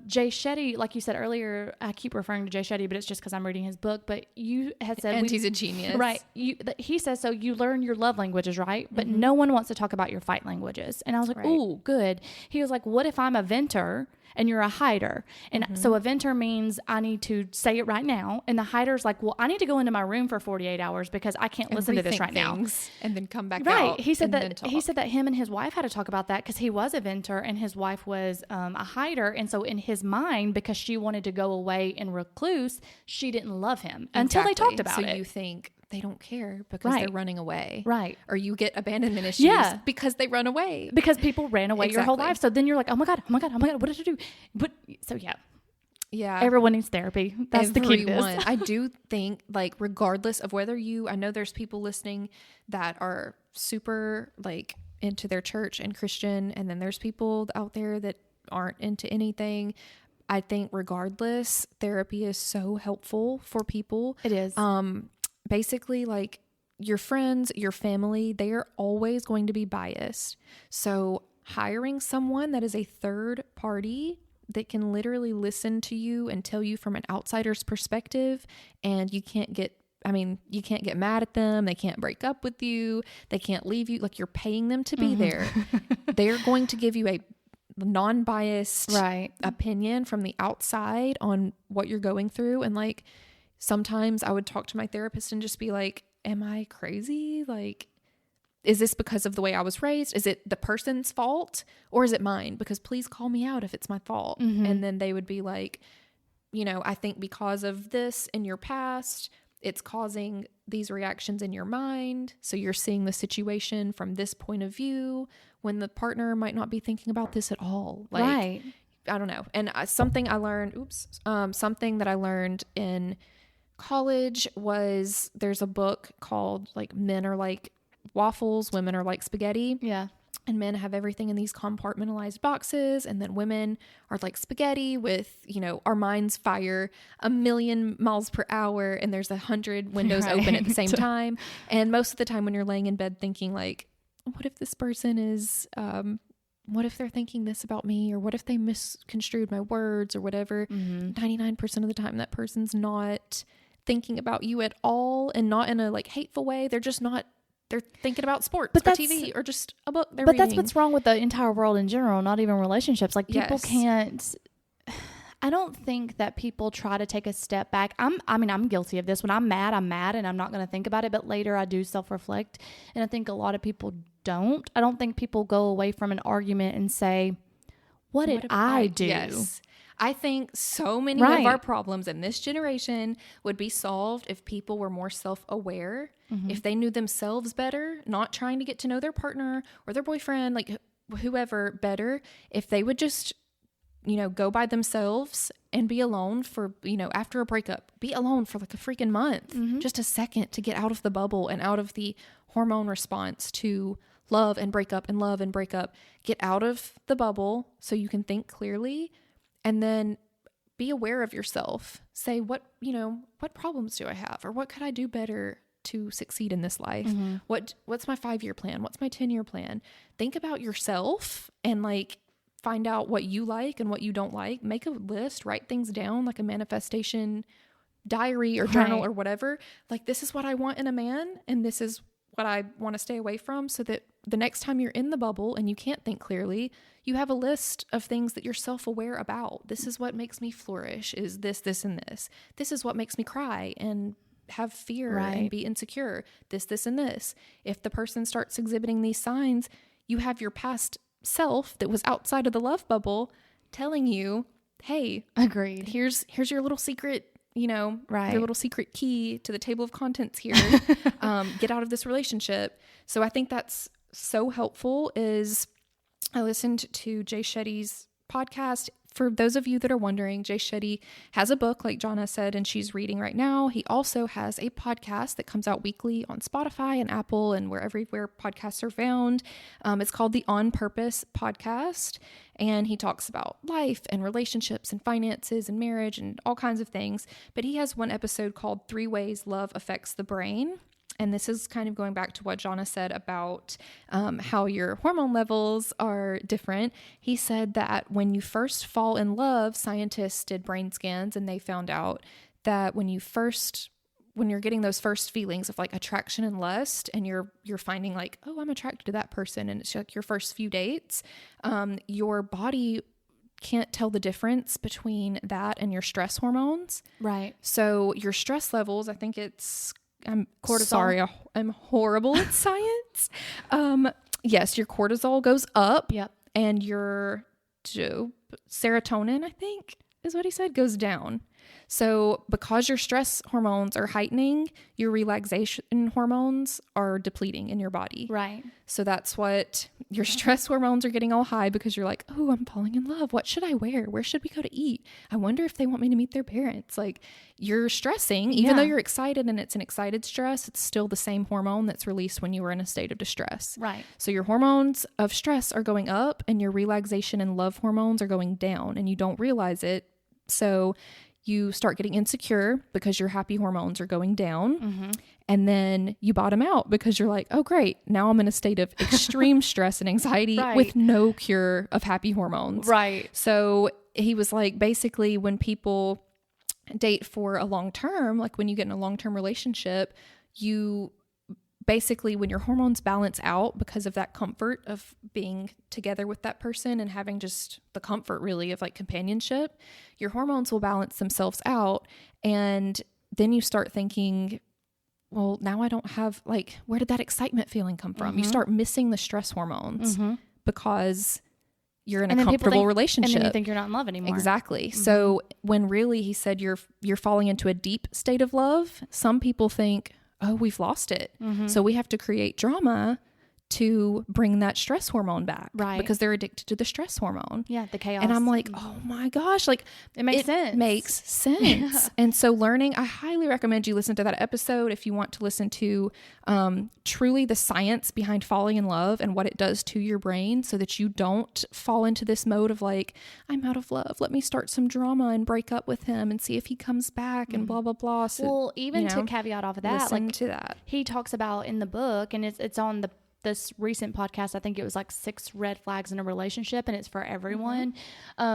Jay Shetty, like you said earlier, I keep referring to Jay Shetty, but it's just because I'm reading his book. But you had said, and he's a genius, right? He says so. You learn your love languages, right? But no one wants to talk about your fight languages. And I was like, ooh, good. He was like, what if I'm a venter and you're a hider? And so a venter means I need to say it right now. And the hider's like, well, I need to go into my room for 48 hours because I can't listen to this right now. And then come back out. Right. He said that him and his wife had to talk about that because he was a venter and his wife was a hider. And so in his mind, because she wanted to go away and recluse, she didn't love him until they talked about it. So you think they don't care because they're running away. Right. Or you get abandonment issues because they run away. Because people ran away your whole life. So then you're like, oh my God, what did I do? But so yeah, everyone needs therapy. That's the key to this. I do think, like, regardless of whether I know there's people listening that are super like into their church and Christian, and then there's people out there that aren't into anything. I think regardless, therapy is so helpful for people. It is. Basically, like, your friends, your family, they are always going to be biased. So hiring someone that is a third party that can literally listen to you and tell you from an outsider's perspective, and you can't get mad at them. They can't break up with you. They can't leave you. Like, you're paying them to be there. They're going to give you a non-biased opinion from the outside on what you're going through. And like, sometimes I would talk to my therapist and just be like, am I crazy? Like, is this because of the way I was raised? Is it the person's fault or is it mine? Because please call me out if it's my fault. And then they would be like, I think because of this in your past, it's causing these reactions in your mind. So you're seeing the situation from this point of view when the partner might not be thinking about this at all. Like, I don't know. And something that I learned in college was, there's a book called like Men Are Like Waffles, Women Are Like Spaghetti. Yeah. And men have everything in these compartmentalized boxes. And then women are like spaghetti with, our minds fire 1,000,000 miles per hour. And there's 100 windows open at the same time. And most of the time when you're laying in bed thinking like, what if this person is, what if they're thinking this about me? Or what if they misconstrued my words or whatever? 99% of the time that person's not thinking about you at all, and not in a like hateful way. They're just not. They're thinking about sports or TV or just a book they're reading. That's what's wrong with the entire world in general, not even relationships. Like, people can't... I don't think that people try to take a step back. I'm guilty of this. When I'm mad, and I'm not going to think about it. But later I do self-reflect. And I think a lot of people don't. I don't think people go away from an argument and say, what did I do? Yes. I think so many of our problems in this generation would be solved if people were more self-aware, if they knew themselves better, not trying to get to know their partner or their boyfriend, like whoever, better, if they would just go by themselves and be alone for, after a breakup, be alone for like a freaking month, just a second to get out of the bubble and out of the hormone response to love and break up and love and break up. Get out of the bubble so you can think clearly, and then be aware of yourself. Say, what problems do I have? Or what could I do better to succeed in this life? What's my 5-year plan? What's my 10-year plan? Think about yourself and like find out what you like and what you don't like. Make a list, write things down, like a manifestation diary or journal or whatever. Like, this is what I want in a man, and this is what I want to stay away from, so that the next time you're in the bubble and you can't think clearly, you have a list of things that you're self-aware about. This is what makes me flourish, is this, this, and this. This is what makes me cry and have fear and be insecure. This, and this. If the person starts exhibiting these signs, you have your past self that was outside of the love bubble telling you, hey, agreed. Here's your little secret, your little secret key to the table of contents here. Get out of this relationship. So I think that's so helpful. Is I listened to Jay Shetty's podcast. For those of you that are wondering, Jay Shetty has a book, like Jonna said, and she's reading right now. He also has a podcast that comes out weekly on Spotify and Apple and wherever podcasts are found. It's called the On Purpose Podcast, and he talks about life and relationships and finances and marriage and all kinds of things. But he has one episode called 3 Ways Love Affects the Brain. And this is kind of going back to what Jonna said about how your hormone levels are different. He said that when you first fall in love, scientists did brain scans, and they found out that when you're getting those first feelings of like attraction and lust, and you're finding like, oh, I'm attracted to that person, and it's like your first few dates, your body can't tell the difference between that and your stress hormones. Right. So your stress levels, I think I'm cortisol. Sorry, I'm horrible at science. Yes, your cortisol goes up. Yep. And your serotonin, I think is what he said, goes down. So because your stress hormones are heightening, your relaxation hormones are depleting in your body. Right. So that's what your stress hormones are getting all high, because you're like, oh, I'm falling in love. What should I wear? Where should we go to eat? I wonder if they want me to meet their parents. Like, you're stressing, even though you're excited and it's an excited stress, it's still the same hormone that's released when you were in a state of distress. Right. So your hormones of stress are going up, and your relaxation and love hormones are going down, and you don't realize it. So you start getting insecure because your happy hormones are going down, and then you bottom out because you're like, oh, great. Now I'm in a state of extreme stress and anxiety with no cure of happy hormones. Right. So he was like, basically, when people date for a long term, like when you get in a long-term relationship, you basically, when your hormones balance out because of that comfort of being together with that person and having just the comfort really of like companionship, your hormones will balance themselves out. And then you start thinking, well, now I don't have, like, where did that excitement feeling come from? You start missing the stress hormones because you're in a comfortable relationship. And then you think you're not in love anymore. Exactly. So when really he said you're falling into a deep state of love, some people think, oh, we've lost it. So we have to create drama to bring that stress hormone back. Right. Because they're addicted to the stress hormone. Yeah, the chaos. And I'm like, oh my gosh, like it makes sense. Makes sense. Yeah. And so learning, I highly recommend you listen to that episode if you want to listen to truly the science behind falling in love and what it does to your brain, so that you don't fall into this mode of like, I'm out of love. Let me start some drama and break up with him and see if he comes back and blah, blah, blah. So, well, even to caveat off of that, listen to that. He talks about in the book, and it's on this recent podcast, I think it was like 6 red flags in a relationship, and it's for everyone.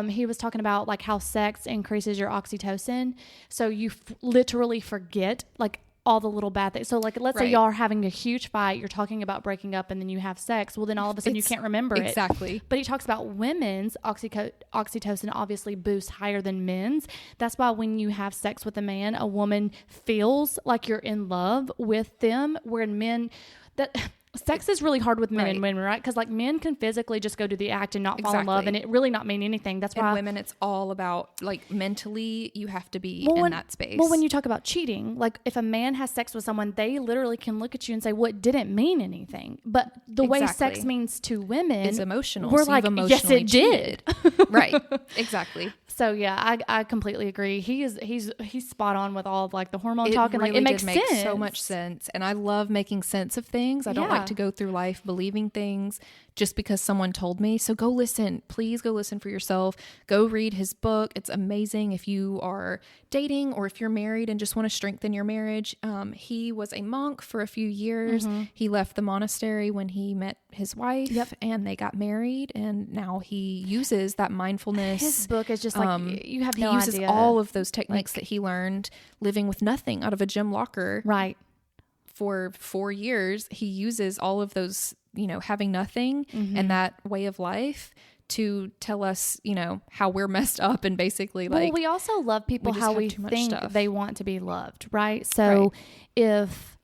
He was talking about like how sex increases your oxytocin. So you literally forget like all the little bad things. So like, let's say y'all are having a huge fight, you're talking about breaking up, and then you have sex. Well, then all of a sudden you can't remember it. Exactly. But he talks about women's oxytocin obviously boosts higher than men's. That's why when you have sex with a man, a woman feels like you're in love with them, where men, that Sex is really hard with men and women, right? Because like men can physically just go do the act and not fall in love, and it really not mean anything. That's why women, it's all about like mentally, you have to be in that space. Well, when you talk about cheating, like if a man has sex with someone, they literally can look at you and say, "Well, it didn't mean anything." But the way sex means to women is emotional. We're like, yes, it did. Right. Exactly. So yeah, I completely agree. He's spot on with all of like the hormone talk, and like it makes sense. So much sense. And I love making sense of things. I don't like to go through life believing things just because someone told me. So go listen. Please go listen for yourself. Go read his book. It's amazing if you are dating or if you're married and just want to strengthen your marriage. He was a monk for a few years. He left the monastery when he met his wife and they got married, and now he uses that mindfulness. His book is just like you have no idea. He uses all of those techniques that he learned living with nothing out of a gym locker. Right. For 4 years, he uses all of those, having nothing and that way of life to tell us, how we're messed up, and basically like, we also love people how we think they want to be loved. Right. So if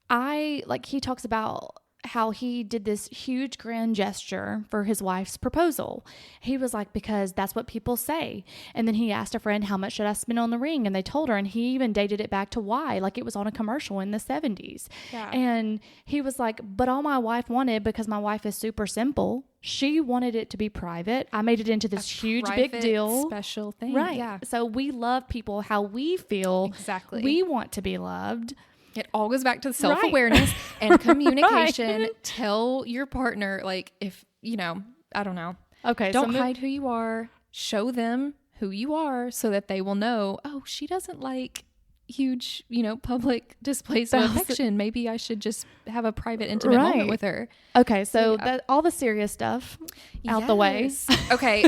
he talks about how he did this huge grand gesture for his wife's proposal. He was like, because that's what people say. And then he asked a friend, how much should I spend on the ring? And they told her, and he even dated it back to why, like it was on a commercial in the 70s. Yeah. And he was like, but all my wife wanted, because my wife is super simple, she wanted it to be private. I made it into this huge big deal. Special thing. Right. Yeah. So we love people how we feel. Exactly. We want to be loved. It all goes back to self-awareness and communication. Tell your partner, like, if, I don't know. Okay. Don't hide who you are. Show them who you are so that they will know, oh, she doesn't like huge, public displays of affection. Maybe I should just have a private, intimate moment with her. Okay. So that all the serious stuff out the way. Okay.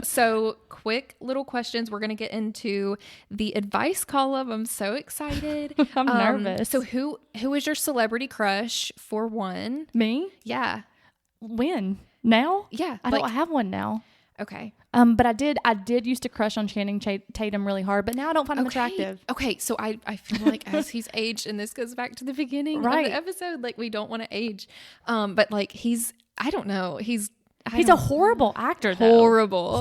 So quick little questions. We're going to get into the advice column. I'm so excited. I'm nervous. So who is your celebrity crush for one? Me? Yeah. When? Now? Yeah. I don't have one now. Okay. But I did used to crush on Channing Tatum really hard, but now I don't find him attractive. Okay. So I feel like as he's aged, and this goes back to the beginning of the episode, like we don't want to age. But like I don't know. He's a horrible actor, though. Horrible.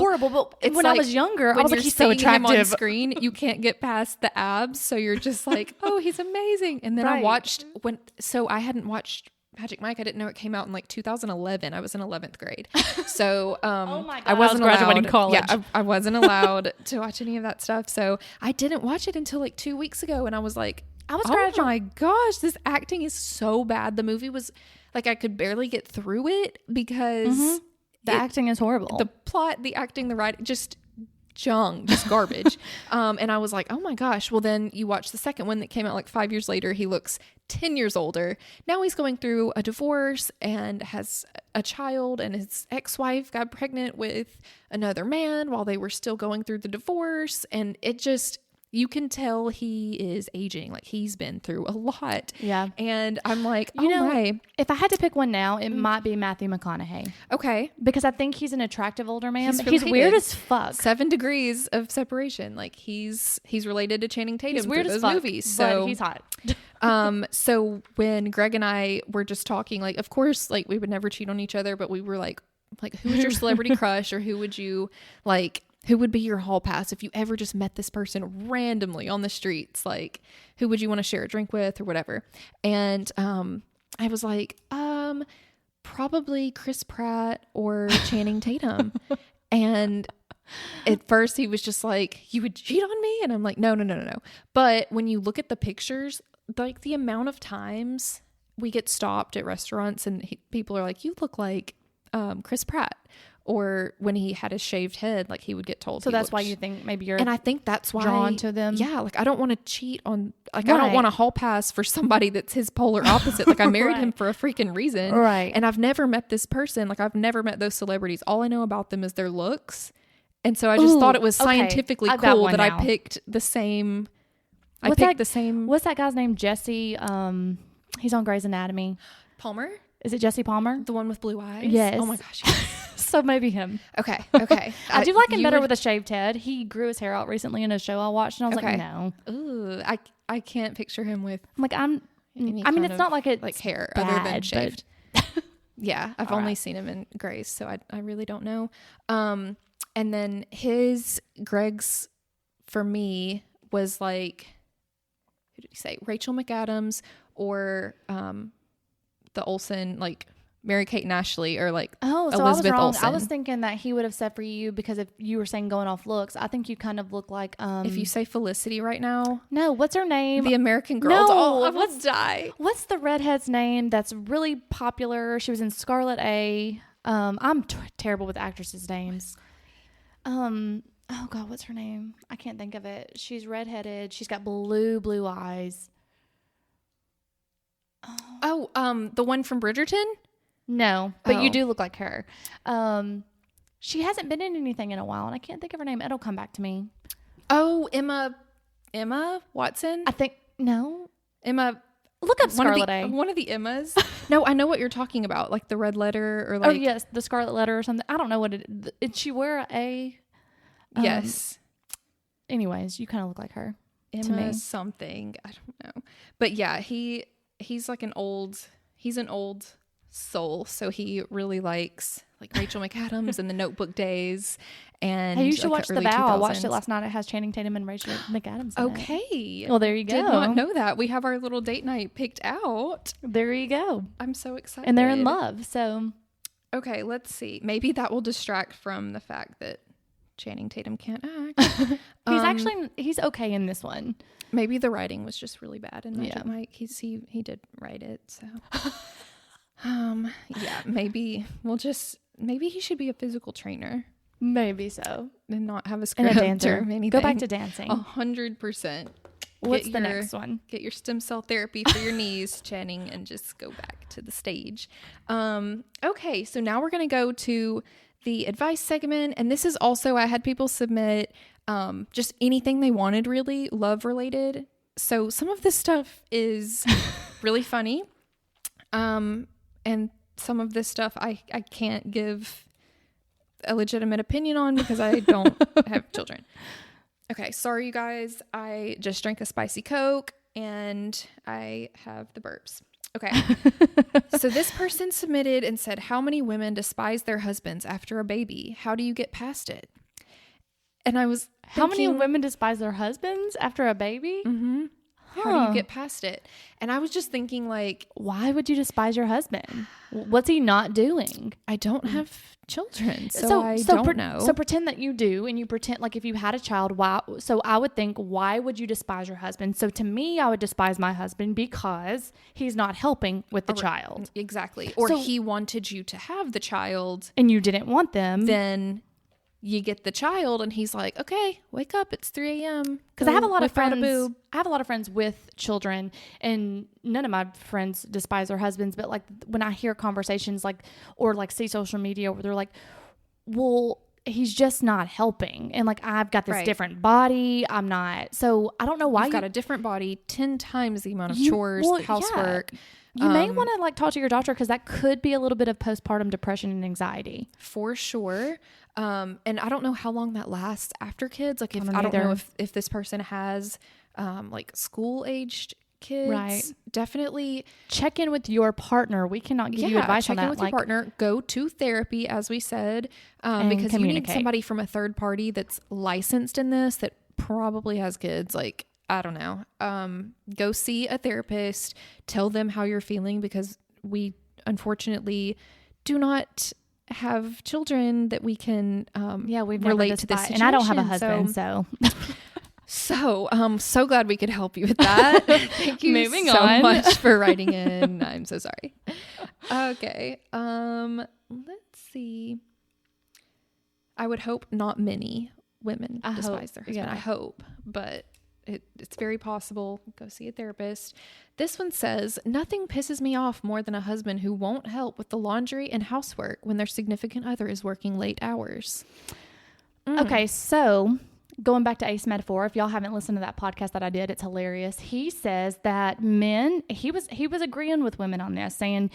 But when I was younger, I was like, he's so attractive. Him on screen, you can't get past the abs. So you're just like, oh, he's amazing. And then I watched I hadn't watched Magic Mike. I didn't know it came out in like 2011. I was in 11th grade. So oh my God, I wasn't graduating college. Yeah, I wasn't allowed to watch any of that stuff. So I didn't watch it until like 2 weeks ago. And I was like, oh my gosh, this acting is so bad. The movie was like, I could barely get through it because the acting is horrible. The plot, the acting, the writing, just garbage. And I was like, oh my gosh. Well, then you watch the second one that came out like 5 years later. He looks 10 years older. Now he's going through a divorce and has a child, and his ex-wife got pregnant with another man while they were still going through the divorce. And it just, you can tell he is aging. Like he's been through a lot. Yeah. And I'm like, if I had to pick one now, it might be Matthew McConaughey. Okay. Because I think he's an attractive older man. He's weird as fuck. 7 degrees of separation. Like he's related to Channing Tatum. He's weird as fuck, movies. So but he's hot. So when Greg and I were just talking, like, of course, like we would never cheat on each other, but we were like, who was your celebrity crush, or who would you like? Who would be your hall pass if you ever just met this person randomly on the streets? Like, who would you want to share a drink with or whatever? And I was like, probably Chris Pratt or Channing Tatum. And at first he was just like, you would cheat on me? And I'm like, no. But when you look at the pictures, like the amount of times we get stopped at restaurants and people are like, you look like Chris Pratt. Or when he had his shaved head, like he would get told. So that's why you think maybe you're, and I think that's why drawn to them. Yeah, like I don't want to cheat on, like I don't want a hall pass for somebody that's his polar opposite. Like I married him for a freaking reason, right? And I've never met this person. Like I've never met those celebrities. All I know about them is their looks, and so I just thought it was scientifically cool that I picked the same. What's that guy's name? Jesse. He's on Grey's Anatomy. Palmer. Is it Jesse Palmer? The one with blue eyes? Yes. Oh my gosh. Yes. So maybe him. Okay. I do like him better with a shaved head. He grew his hair out recently in a show I watched, and I was like, no. Ooh, I can't picture him with. I'm like, I mean, it's not like it's like hair bad, other than shaved. Yeah, I've only seen him in grays, so I really don't know. And then Greg's for me was like, who did he say? Rachel McAdams or the Olsen, like Mary-Kate and Ashley, or like Elizabeth I was wrong. Olsen. I was thinking that he would have said for you, because if you were saying going off looks, I think you kind of look like if you say Felicity right now. No, what's her name? The American Girl. No, I will die. What's the redhead's name that's really popular? She was in Scarlet A. I'm terrible with actresses' names. Oh God, what's her name? I can't think of it. She's redheaded. She's got blue eyes. Oh, the one from Bridgerton? No, but you do look like her. She hasn't been in anything in a while, and I can't think of her name. It'll come back to me. Oh, Emma Watson? I think, no. Emma. Look up Scarlet A. One of the Emmas. No, I know what you're talking about. Like the red letter or like. Oh, yes. The Scarlet Letter or something. I don't know what it is. Did she wear a A? Yes. Anyways, you kind of look like her. Emma something. I don't know. But yeah, he's like he's an old soul. So he really likes like Rachel McAdams and the Notebook days. And hey, you should watch The Vow. 2000s. I watched it last night. It has Channing Tatum and Rachel McAdams in Okay. it. Well, there you go. Did not know that. We have our little date night picked out. There you go. I'm so excited. And they're in love. So okay, let's see. Maybe that will distract from the fact that Channing Tatum can't act. He's okay in this one. Maybe the writing was just really bad in Magic Mike. He did write it, so yeah, maybe he should be a physical trainer. Maybe so. And not have a And script a dancer. or anything. Go back to dancing. 100%. What's the next one? Get your stem cell therapy for your knees, Channing, and just go back to the stage. Okay, so now we're going to go to the advice segment. And this is also, I had people submit just anything they wanted, really, love related. So some of this stuff is really funny. And some of this stuff I can't give a legitimate opinion on because I don't have children. Okay, sorry you guys. I just drank a spicy Coke and I have the burps. Okay. So this person submitted and said, how many women despise their husbands after a baby? How do you get past it? And I was thinking, how many women despise their husbands after a baby? Mm-hmm. How do you get past it? And I was just thinking, like, why would you despise your husband? What's he not doing? I don't have children, so I don't know. So pretend that you do, and you pretend like if you had a child, why? So I would think, why would you despise your husband? So to me, I would despise my husband because he's not helping with the child. Exactly. Or he wanted you to have the child. And you didn't want them. Then you get the child and he's like, okay, wake up. It's 3 a.m. Because I have a lot of friends with children, and none of my friends despise their husbands. But like when I hear conversations or see social media where they're like, well, he's just not helping. And like, I've got this different body. I'm not. So I don't know why. You've got a different body, 10 times the amount of chores, housework. Yeah. You may want to talk to your doctor because that could be a little bit of postpartum depression and anxiety. For sure. And I don't know how long that lasts after kids. Like I don't know if this person has school aged kids. Right. Definitely check in with your partner. We cannot give you advice on that. Check in with your partner. Go to therapy, as we said, because you need somebody from a third party that's licensed in this, that probably has kids. Like, I don't know. Go see a therapist. Tell them how you're feeling, because we unfortunately do not have children that we can we've relate to this situation. And I don't have a husband, so so glad we could help you with that. Thank you so much for writing in. I'm so sorry. Okay. Let's see. I would hope not many women despise their husband. I hope, but it's very possible. Go see a therapist. This one says, nothing pisses me off more than a husband who won't help with the laundry and housework when their significant other is working late hours. Okay, so going back to Ace Metaphor, if y'all haven't listened to that podcast that I did, it's hilarious. He says that he was agreeing with women on this, saying,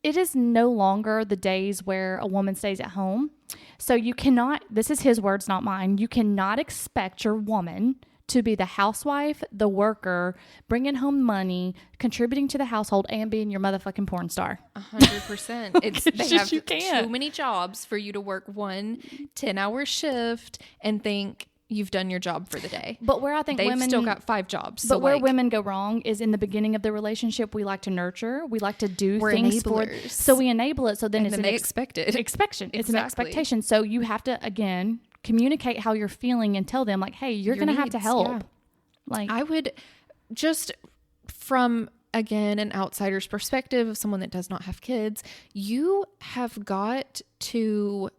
it is no longer the days where a woman stays at home. So you cannot, this is his words, not mine, you cannot expect your woman to be the housewife, the worker, bringing home money, contributing to the household, and being your motherfucking porn star. 100%. They have too many jobs for you to work 1 10-hour shift and think you've done your job for the day. But where I think they've women still got 5 jobs. But where women go wrong is in the beginning of the relationship. We like to nurture. We like to do things enablers. So we enable it. So then it's they expect it. It's an expectation. So you have to, again, communicate how you're feeling and tell them like, hey, you're going to have to help. Yeah. Like, I would just, from again an outsider's perspective of someone that does not have kids, you have got to,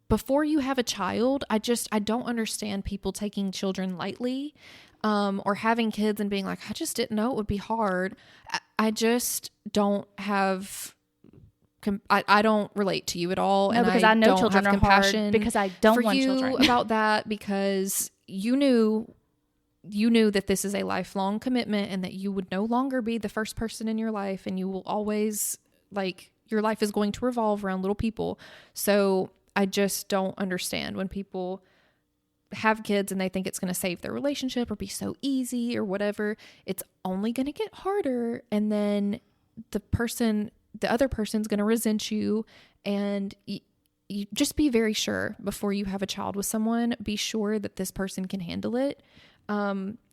before you have a child, I don't understand people taking children lightly, or having kids and being like, I just didn't know it would be hard. I just don't have. I don't relate to you at all. No, and because I know children are hard because I don't want children. About that, because you knew that this is a lifelong commitment and that you would no longer be the first person in your life, and you will always, like, your life is going to revolve around little people. So I just don't understand when people have kids and they think it's going to save their relationship or be so easy or whatever. It's only going to get harder. And then the other person's going to resent you, and you just be very sure before you have a child with someone, be sure that this person can handle it.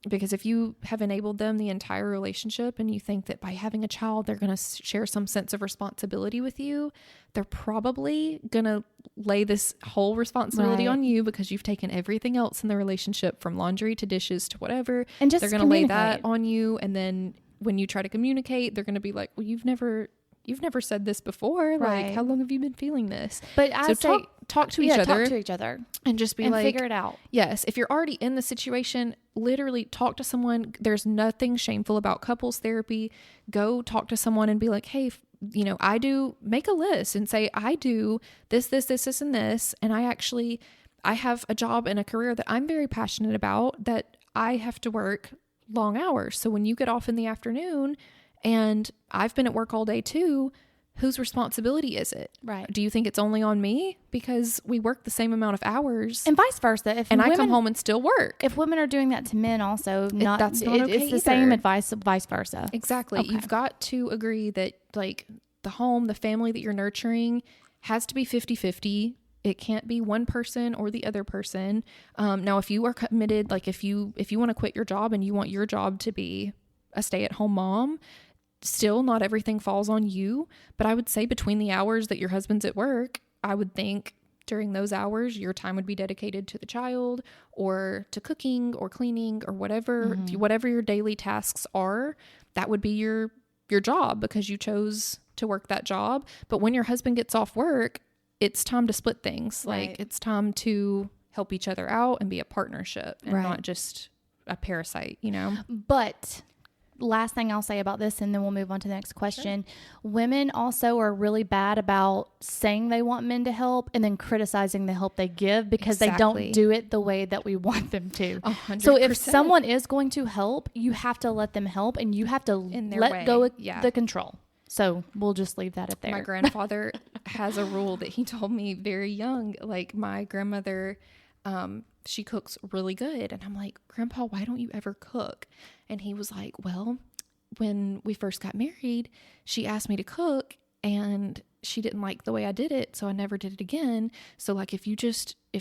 Because if you have enabled them the entire relationship and you think that by having a child, they're going to share some sense of responsibility with you, they're probably going to lay this whole responsibility on you because you've taken everything else in the relationship, from laundry to dishes to whatever. And just they're going to lay that on you. And then when you try to communicate, they're going to be like, well, you've never said this before. Right. Like, how long have you been feeling this? But I say, talk to each other. Talk to each other. And just be like, figure it out. Yes. If you're already in the situation, literally talk to someone. There's nothing shameful about couples therapy. Go talk to someone and be like, hey, make a list and say, I do this, and this. And I have a job and a career that I'm very passionate about, that I have to work long hours. So when you get off in the afternoon, and I've been at work all day too, whose responsibility is it? Right. Do you think it's only on me? Because we work the same amount of hours. And vice versa. I come home and still work. If women are doing that to men also, that's not okay it's the same advice, vice versa. Exactly. Okay. You've got to agree that, like, the home, the family that you're nurturing has to be 50-50. It can't be one person or the other person. Now, if you are committed, like if you want to quit your job and you want your job to be a stay-at-home mom, still not everything falls on you. But I would say between the hours that your husband's at work, I would think during those hours, your time would be dedicated to the child or to cooking or cleaning or whatever, whatever your daily tasks are. That would be your job because you chose to work that job. But when your husband gets off work, it's time to split things. Right. Like, it's time to help each other out and be a partnership and not just a parasite, But last thing I'll say about this, and then we'll move on to the next question. Sure. Women also are really bad about saying they want men to help and then criticizing the help they give because they don't do it the way that we want them to. 100%. So if someone is going to help, you have to let them help, and you have to let go of the control. So we'll just leave that at there. My grandfather has a rule that he told me very young. Like, my grandmother, she cooks really good. And I'm like, Grandpa, why don't you ever cook? And he was like, well, when we first got married, she asked me to cook and she didn't like the way I did it. So I never did it again. So, like, if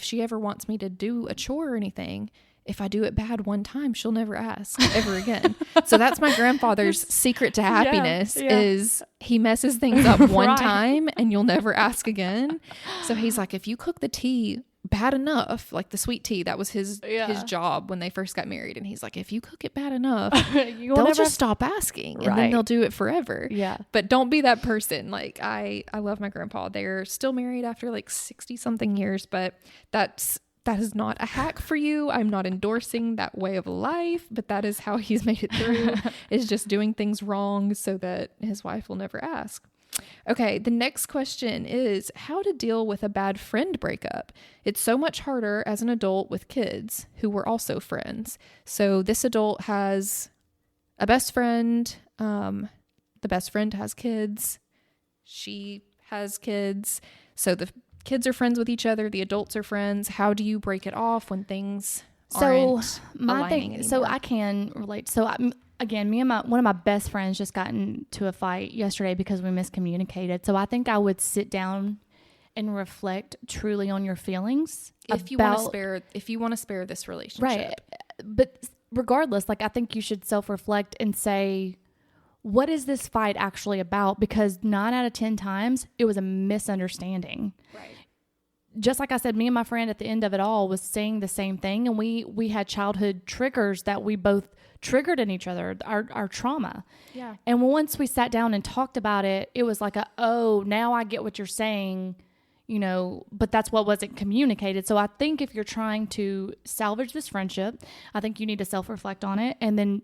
she ever wants me to do a chore or anything, if I do it bad one time, she'll never ask ever again. So that's my grandfather's secret to happiness is he messes things up one time and you'll never ask again. So he's like, if you cook the tea bad enough, like the sweet tea, that was his job when they first got married. And he's like, if you cook it bad enough, they'll just stop asking and then they'll do it forever. Yeah. But don't be that person. Like, I love my grandpa. They're still married after like 60 something years, but that is not a hack for you. I'm not endorsing that way of life, but that is how he's made it through, is just doing things wrong so that his wife will never ask. Okay, the next question is how to deal with a bad friend breakup. It's so much harder as an adult with kids who were also friends. So this adult has a best friend. The best friend has kids. She has kids. So the kids are friends with each other. The adults are friends. How do you break it off when things aren't aligning anymore. So I can relate. So again, me and one of my best friends just got into a fight yesterday because we miscommunicated. So I think I would sit down and reflect truly on your feelings. If you want to spare this relationship. Right. But regardless, like I think you should self-reflect and say, what is this fight actually about? Because 9 out of 10 times it was a misunderstanding. Right. Just like I said, me and my friend at the end of it all was saying the same thing. And we had childhood triggers that we both triggered in each other, our trauma. Yeah. And once we sat down and talked about it, it was like now I get what you're saying, but that's what wasn't communicated. So I think if you're trying to salvage this friendship, I think you need to self-reflect on it and then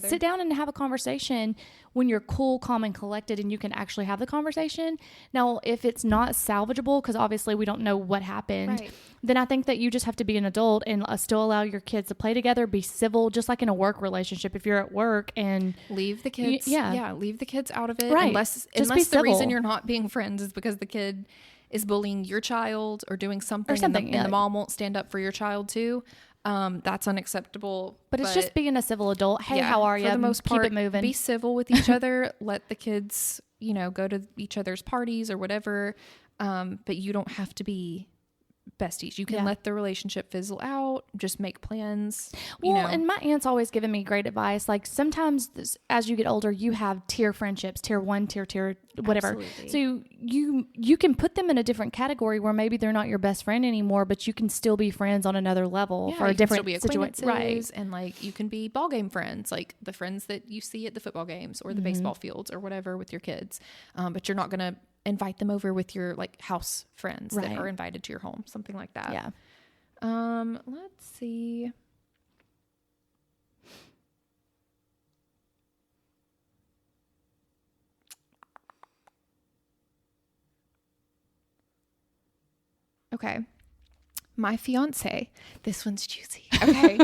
sit down and have a conversation when you're cool, calm, and collected, and you can actually have the conversation. Now, if it's not salvageable, because obviously we don't know what happened, right, then I think that you just have to be an adult and still allow your kids to play together, be civil, just like in a work relationship. If you're at work and leave the kids, leave the kids out of it, right? Unless the reason you're not being friends is because the kid is bullying your child or doing something, and the mom won't stand up for your child too. That's unacceptable. But it's just being a civil adult. Hey, how are you? For the most part, keep it moving. Be civil with each other. Let the kids, go to each other's parties or whatever. But you don't have to be besties. You can let the relationship fizzle out. Just make plans. And my aunt's always given me great advice. Like sometimes as you get older, you have tier friendships, tier 1, tier 2, whatever. Absolutely. So you can put them in a different category where maybe they're not your best friend anymore, but you can still be friends on another level for a different situation. Right. And like you can be ball game friends, like the friends that you see at the football games or the baseball fields or whatever with your kids. But you're not going to invite them over with your like house friends that are invited to your home, something like that. Yeah. Let's see. Okay. My fiance, this one's juicy. Okay.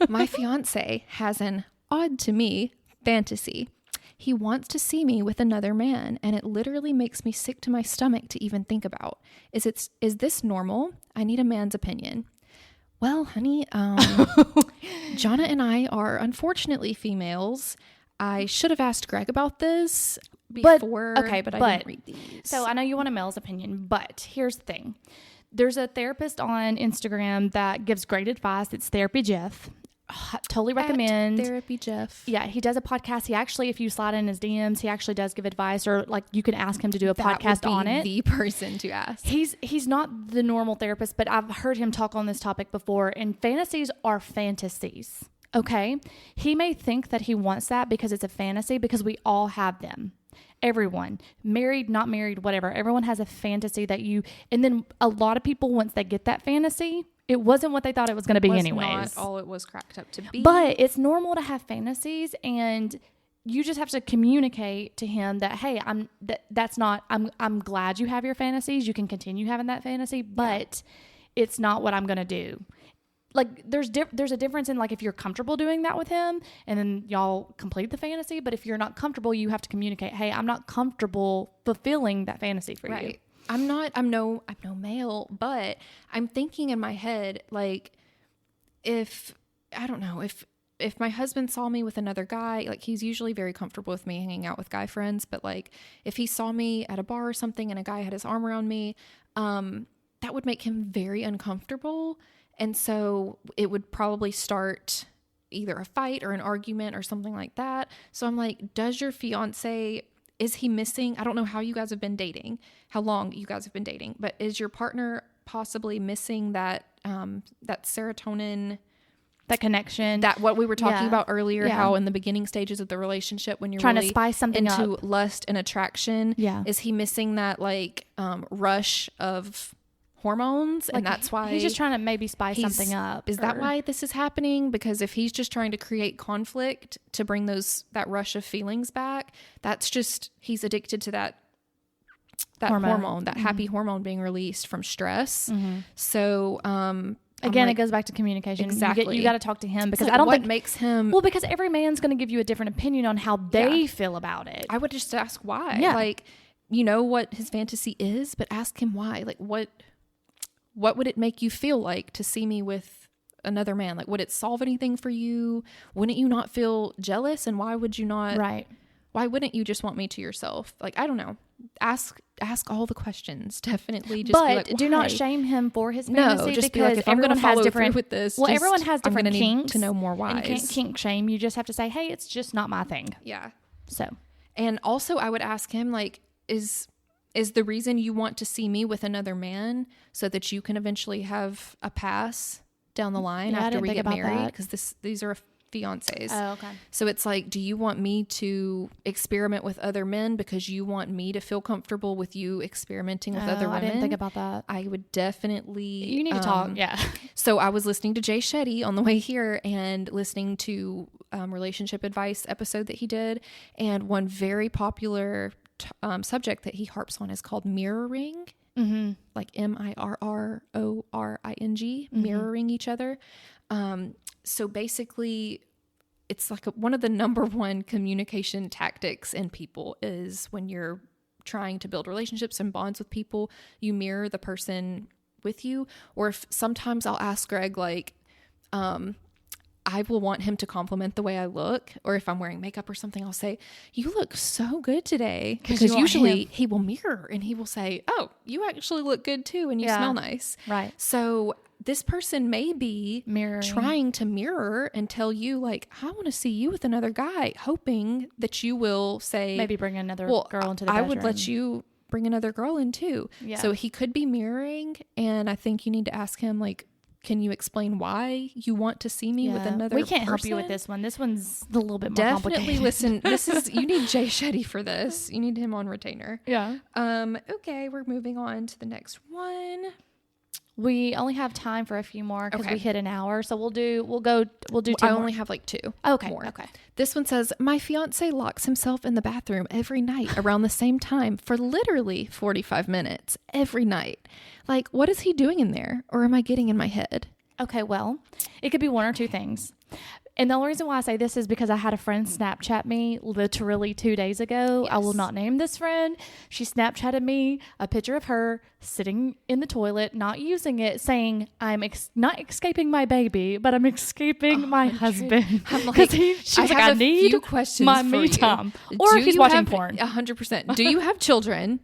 My fiance has an odd to me fantasy. He wants to see me with another man, and it literally makes me sick to my stomach to even think about. Is this normal? I need a man's opinion. Well, honey, Jonna and I are unfortunately females. I should have asked Greg about this before, but I didn't read these. So I know you want a male's opinion, but here's the thing. There's a therapist on Instagram that gives great advice. It's Therapy Jeff. Totally recommend. Therapy Jeff. Yeah, he does a podcast. He actually, if you slide in his DMs, he actually does give advice, or like you can ask him to do a podcast on it. The person to ask. He's not the normal therapist, but I've heard him talk on this topic before, and fantasies are fantasies. Okay? He may think that he wants that because it's a fantasy, because we all have them. Everyone, married, not married, whatever. Everyone has a fantasy and then a lot of people, once they get that fantasy, it wasn't what they thought it was going to be anyways. Not all it was cracked up to be. But it's normal to have fantasies, and you just have to communicate to him that, hey, I'm glad you have your fantasies. You can continue having that fantasy, but it's not what I'm going to do. Like there's a difference in like if you're comfortable doing that with him and then y'all complete the fantasy, but if you're not comfortable, you have to communicate, hey, I'm not comfortable fulfilling that fantasy for you. I'm no male, but I'm thinking in my head, like if my husband saw me with another guy, like he's usually very comfortable with me hanging out with guy friends, but like if he saw me at a bar or something and a guy had his arm around me, that would make him very uncomfortable. And so it would probably start either a fight or an argument or something like that. So I'm like, does your fiance, is he missing? I don't know how you guys have been dating, how long you guys have been dating, but is your partner possibly missing that serotonin, that connection, that what we were talking about earlier, how in the beginning stages of the relationship, when you're trying really to spice something into up, lust and attraction, is he missing that like rush of hormones? Like, and that's why he's just trying to maybe spice something up. Is that why this is happening? Because if he's just trying to create conflict to bring that rush of feelings back, that's just, he's addicted to that hormone, that happy hormone being released from stress. So again, it goes back to communication. Exactly. You got to talk to him, because like, I don't what think makes him, well, because every man's going to give you a different opinion on how they feel about it. I would just ask why. Like, you know what his fantasy is, but ask him why. Like what would it make you feel like to see me with another man? Like, would it solve anything for you? Wouldn't you not feel jealous? And why would you not? Right. Why wouldn't you just want me to yourself? Like, I don't know. Ask all the questions. Definitely. Just but be like, do not shame him for his fantasy. No, just because be like, if I'm going to follow through with this, well, everyone has different kinks. Need to know more whys. And can't kink shame. You just have to say, hey, it's just not my thing. Yeah. So. And also I would ask him, like, is the reason you want to see me with another man so that you can eventually have a pass down the line after we get married? Because these are fiancés. Oh, okay. So it's like, do you want me to experiment with other men because you want me to feel comfortable with you experimenting with other women? I didn't think about that. I would definitely... You need to talk. Yeah. So I was listening to Jay Shetty on the way here and listening to relationship advice episode that he did. And one very popular subject that he harps on is called mirroring. Mm-hmm. Like mirroring, mirroring each other. So basically, it's like one of the number one communication tactics in people is when you're trying to build relationships and bonds with people, you mirror the person with you. Or if sometimes I'll ask Greg, like, I will want him to compliment the way I look, or if I'm wearing makeup or something, I'll say, you look so good today. Because usually he will mirror and he will say, oh, you actually look good too. And you smell nice. Right. So this person may be trying to mirror and tell you, like, I want to see you with another guy, hoping that you will say, maybe bring another girl into the bedroom. I would let you bring another girl in too. Yeah. So he could be mirroring. And I think you need to ask him, like, can you explain why you want to see me with another person? We can't help you with this one. This one's a little bit more complicated. Listen, you need Jay Shetty for this. You need him on retainer. Yeah. Okay, we're moving on to the next one. We only have time for a few more because we hit an hour. So we'll do 2 I more. only have like 2 more. Okay. This one says, my fiance locks himself in the bathroom every night around the same time for literally 45 minutes every night. Like, what is he doing in there? Or am I getting in my head? Okay, well, it could be one or two things. And the only reason why I say this is because I had a friend Snapchat me literally 2 days ago. Yes. I will not name this friend. She Snapchatted me a picture of her sitting in the toilet, not using it, saying, I'm not escaping my baby, but I'm escaping my husband. I'm like, she's like, I need my me time. Or he's watching porn. 100%. Do you have children?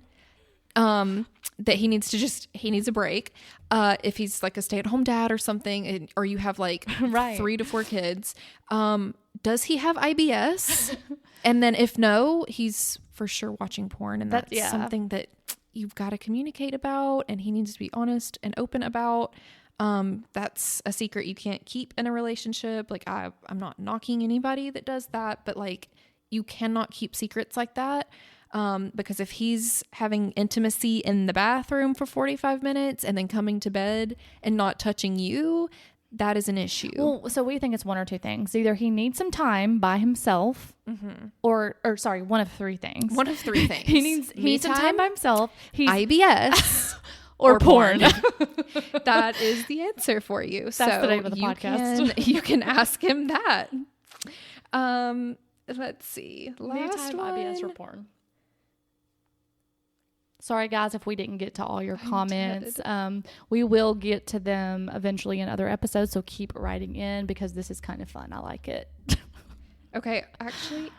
That he needs a break. If he's like a stay-at-home dad or something, or you have like 3 to 4 kids, does he have IBS? And then if no, he's for sure watching porn. And that's something that you've got to communicate about, and he needs to be honest and open about. That's a secret you can't keep in a relationship. Like I'm not knocking anybody that does that, but like you cannot keep secrets like that. Because if he's having intimacy in the bathroom for 45 minutes and then coming to bed and not touching you, that is an issue. Well, so we think it's one or two things. Either he needs some time by himself, or one of 3 things. One of 3 things. he needs some time by himself. He's IBS or porn. That is the answer for you. That's the name of the podcast. You can ask him that. Let's see. Last one. IBS or porn. Sorry, guys, if we didn't get to all your comments. We will get to them eventually in other episodes, so keep writing in because this is kind of fun. I like it. Okay, actually,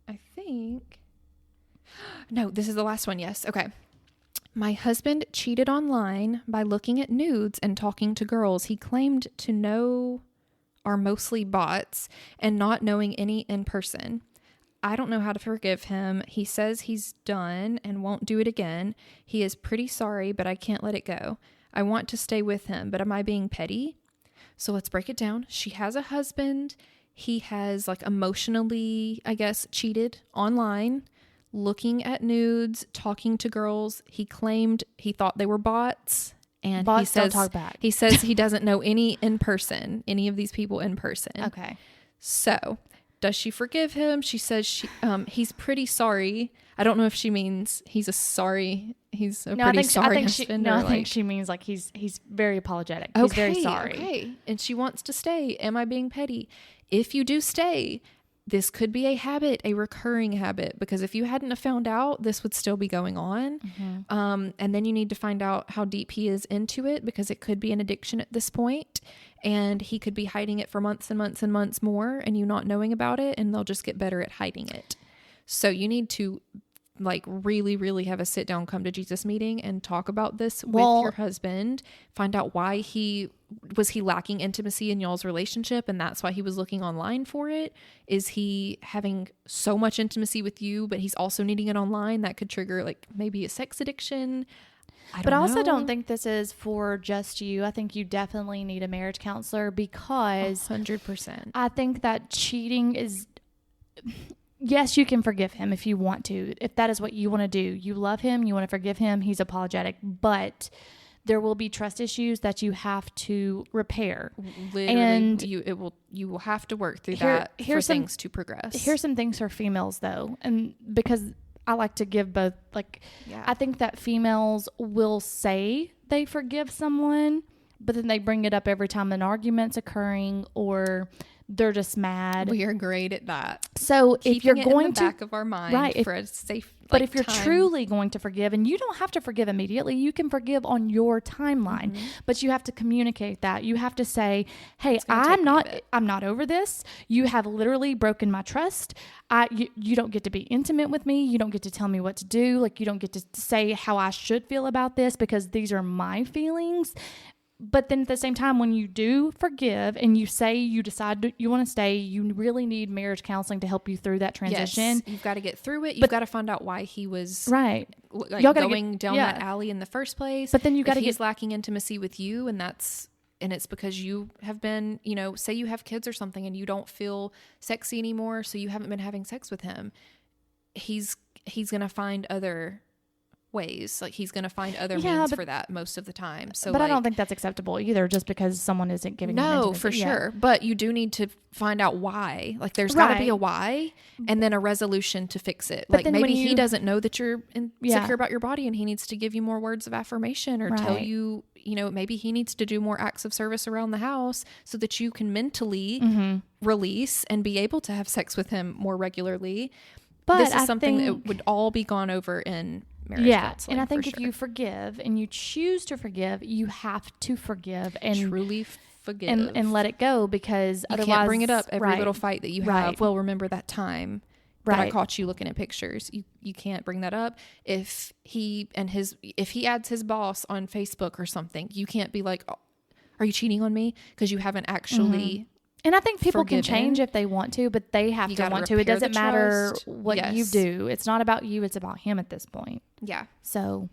I think... No, this is the last one, yes. Okay. My husband cheated online by looking at nudes and talking to girls he claimed to know are mostly bots and not knowing any in person. I don't know how to forgive him. He says he's done and won't do it again. He is pretty sorry, but I can't let it go. I want to stay with him, but am I being petty? So let's break it down. She has a husband. He has like emotionally, I guess, cheated online, looking at nudes, talking to girls. He claimed he thought they were bots. And bots don't talk back. He says he doesn't know any of these people in person. Okay. So... does she forgive him? She says he's pretty sorry. I don't know if she means he's a sorry husband. I think she means like he's very apologetic. He's very sorry. Okay. And she wants to stay. Am I being petty? If you do stay, this could be a habit, a recurring habit, because if you hadn't have found out, this would still be going on. Mm-hmm. And then you need to find out how deep he is into it, because it could be an addiction at this point. and he could be hiding it for months and months and months more and you not knowing about it, and they'll just get better at hiding it. So you need to like really, really have a sit down, come to Jesus meeting and talk about this with your husband. Find out why he lacking intimacy in y'all's relationship, and that's why he was looking online for it. Is he having so much intimacy with you, but he's also needing it online? That could trigger like maybe a sex addiction. But I also don't think this is for just you. I think you definitely need a marriage counselor, because 100%. I think that cheating is, yes, you can forgive him if you want to. If that is what you want to do, you love him, you want to forgive him, he's apologetic, but there will be trust issues that you have to repair. Literally, and you will have to work through that for things to progress. Here's some things for females though, and because I like to give both, like, I think that females will say they forgive someone, but then they bring it up every time an argument's occurring or they're just mad. We are great at that. So if you're going in the back of our mind, right, for a safe, but if you're truly going to forgive, and you don't have to forgive immediately, you can forgive on your timeline, but you have to communicate that. You have to say, hey, I'm not over this. You have literally broken my trust. You don't get to be intimate with me. You don't get to tell me what to do. Like, you don't get to say how I should feel about this, because these are my feelings. But then at the same time, when you do forgive and you say you decide you want to stay, you really need marriage counseling to help you through that transition. Yes, you've got to get through it. You've got to find out why he was like going down that alley in the first place. But then you got to he's lacking intimacy with you, and it's because you have been, say you have kids or something and you don't feel sexy anymore, so you haven't been having sex with him. He's going to find other ways, like he's going to find other means for that most of the time. So, but I don't think that's acceptable either, just because someone isn't giving you intimacy. For sure. But you do need to find out why. Like, there's got to be a why, and then a resolution to fix it. But like, maybe he doesn't know that you're insecure about your body, and he needs to give you more words of affirmation, or tell you, maybe he needs to do more acts of service around the house so that you can mentally release and be able to have sex with him more regularly. But this is something that would all be gone over in marriage counseling. And I think if you forgive and you choose to forgive, you have to forgive and truly forgive and let it go, because you can't bring it up every little fight that you have. Well, remember that time that I caught you looking at pictures. You can't bring that up. If he adds his boss on Facebook or something, you can't be like, oh, are you cheating on me? Because you haven't actually And I think people can change if they want to, but they have to want to. It doesn't matter what you do. It's not about you. It's about him at this point. Yeah. So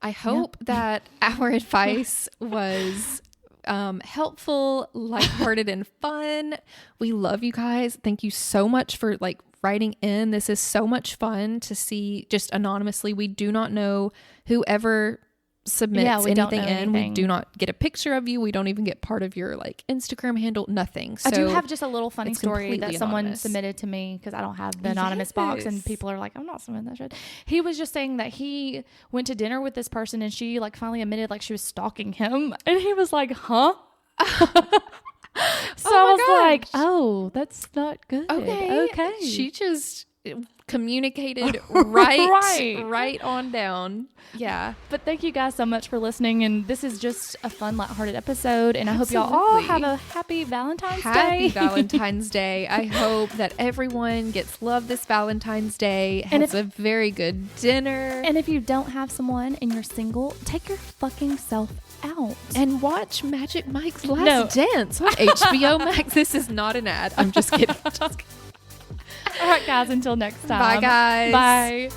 I hope that our advice was helpful, lighthearted, and fun. We love you guys. Thank you so much for writing in. This is so much fun to see just anonymously. We do not know whoever submits anything in. We do not get a picture of you. We don't even get part of your Instagram handle. Nothing. So I do have just a little funny story that someone submitted to me, because I don't have the anonymous box, and people are like, I'm not submitting that shit. He was just saying that he went to dinner with this person, and she finally admitted she was stalking him, and he was like, huh? So I was like, oh, that's not good. Okay. She just communicated right on down. Yeah. But thank you guys so much for listening, and this is just a fun, lighthearted episode, and I hope y'all all have a happy Valentine's Day. Happy Valentine's Day. I hope that everyone gets love this Valentine's Day, has a very good dinner. And if you don't have someone and you're single, take your fucking self out and watch Magic Mike's Last Dance on HBO Max. This is not an ad. I'm just kidding. All right, guys, until next time. Bye, guys. Bye.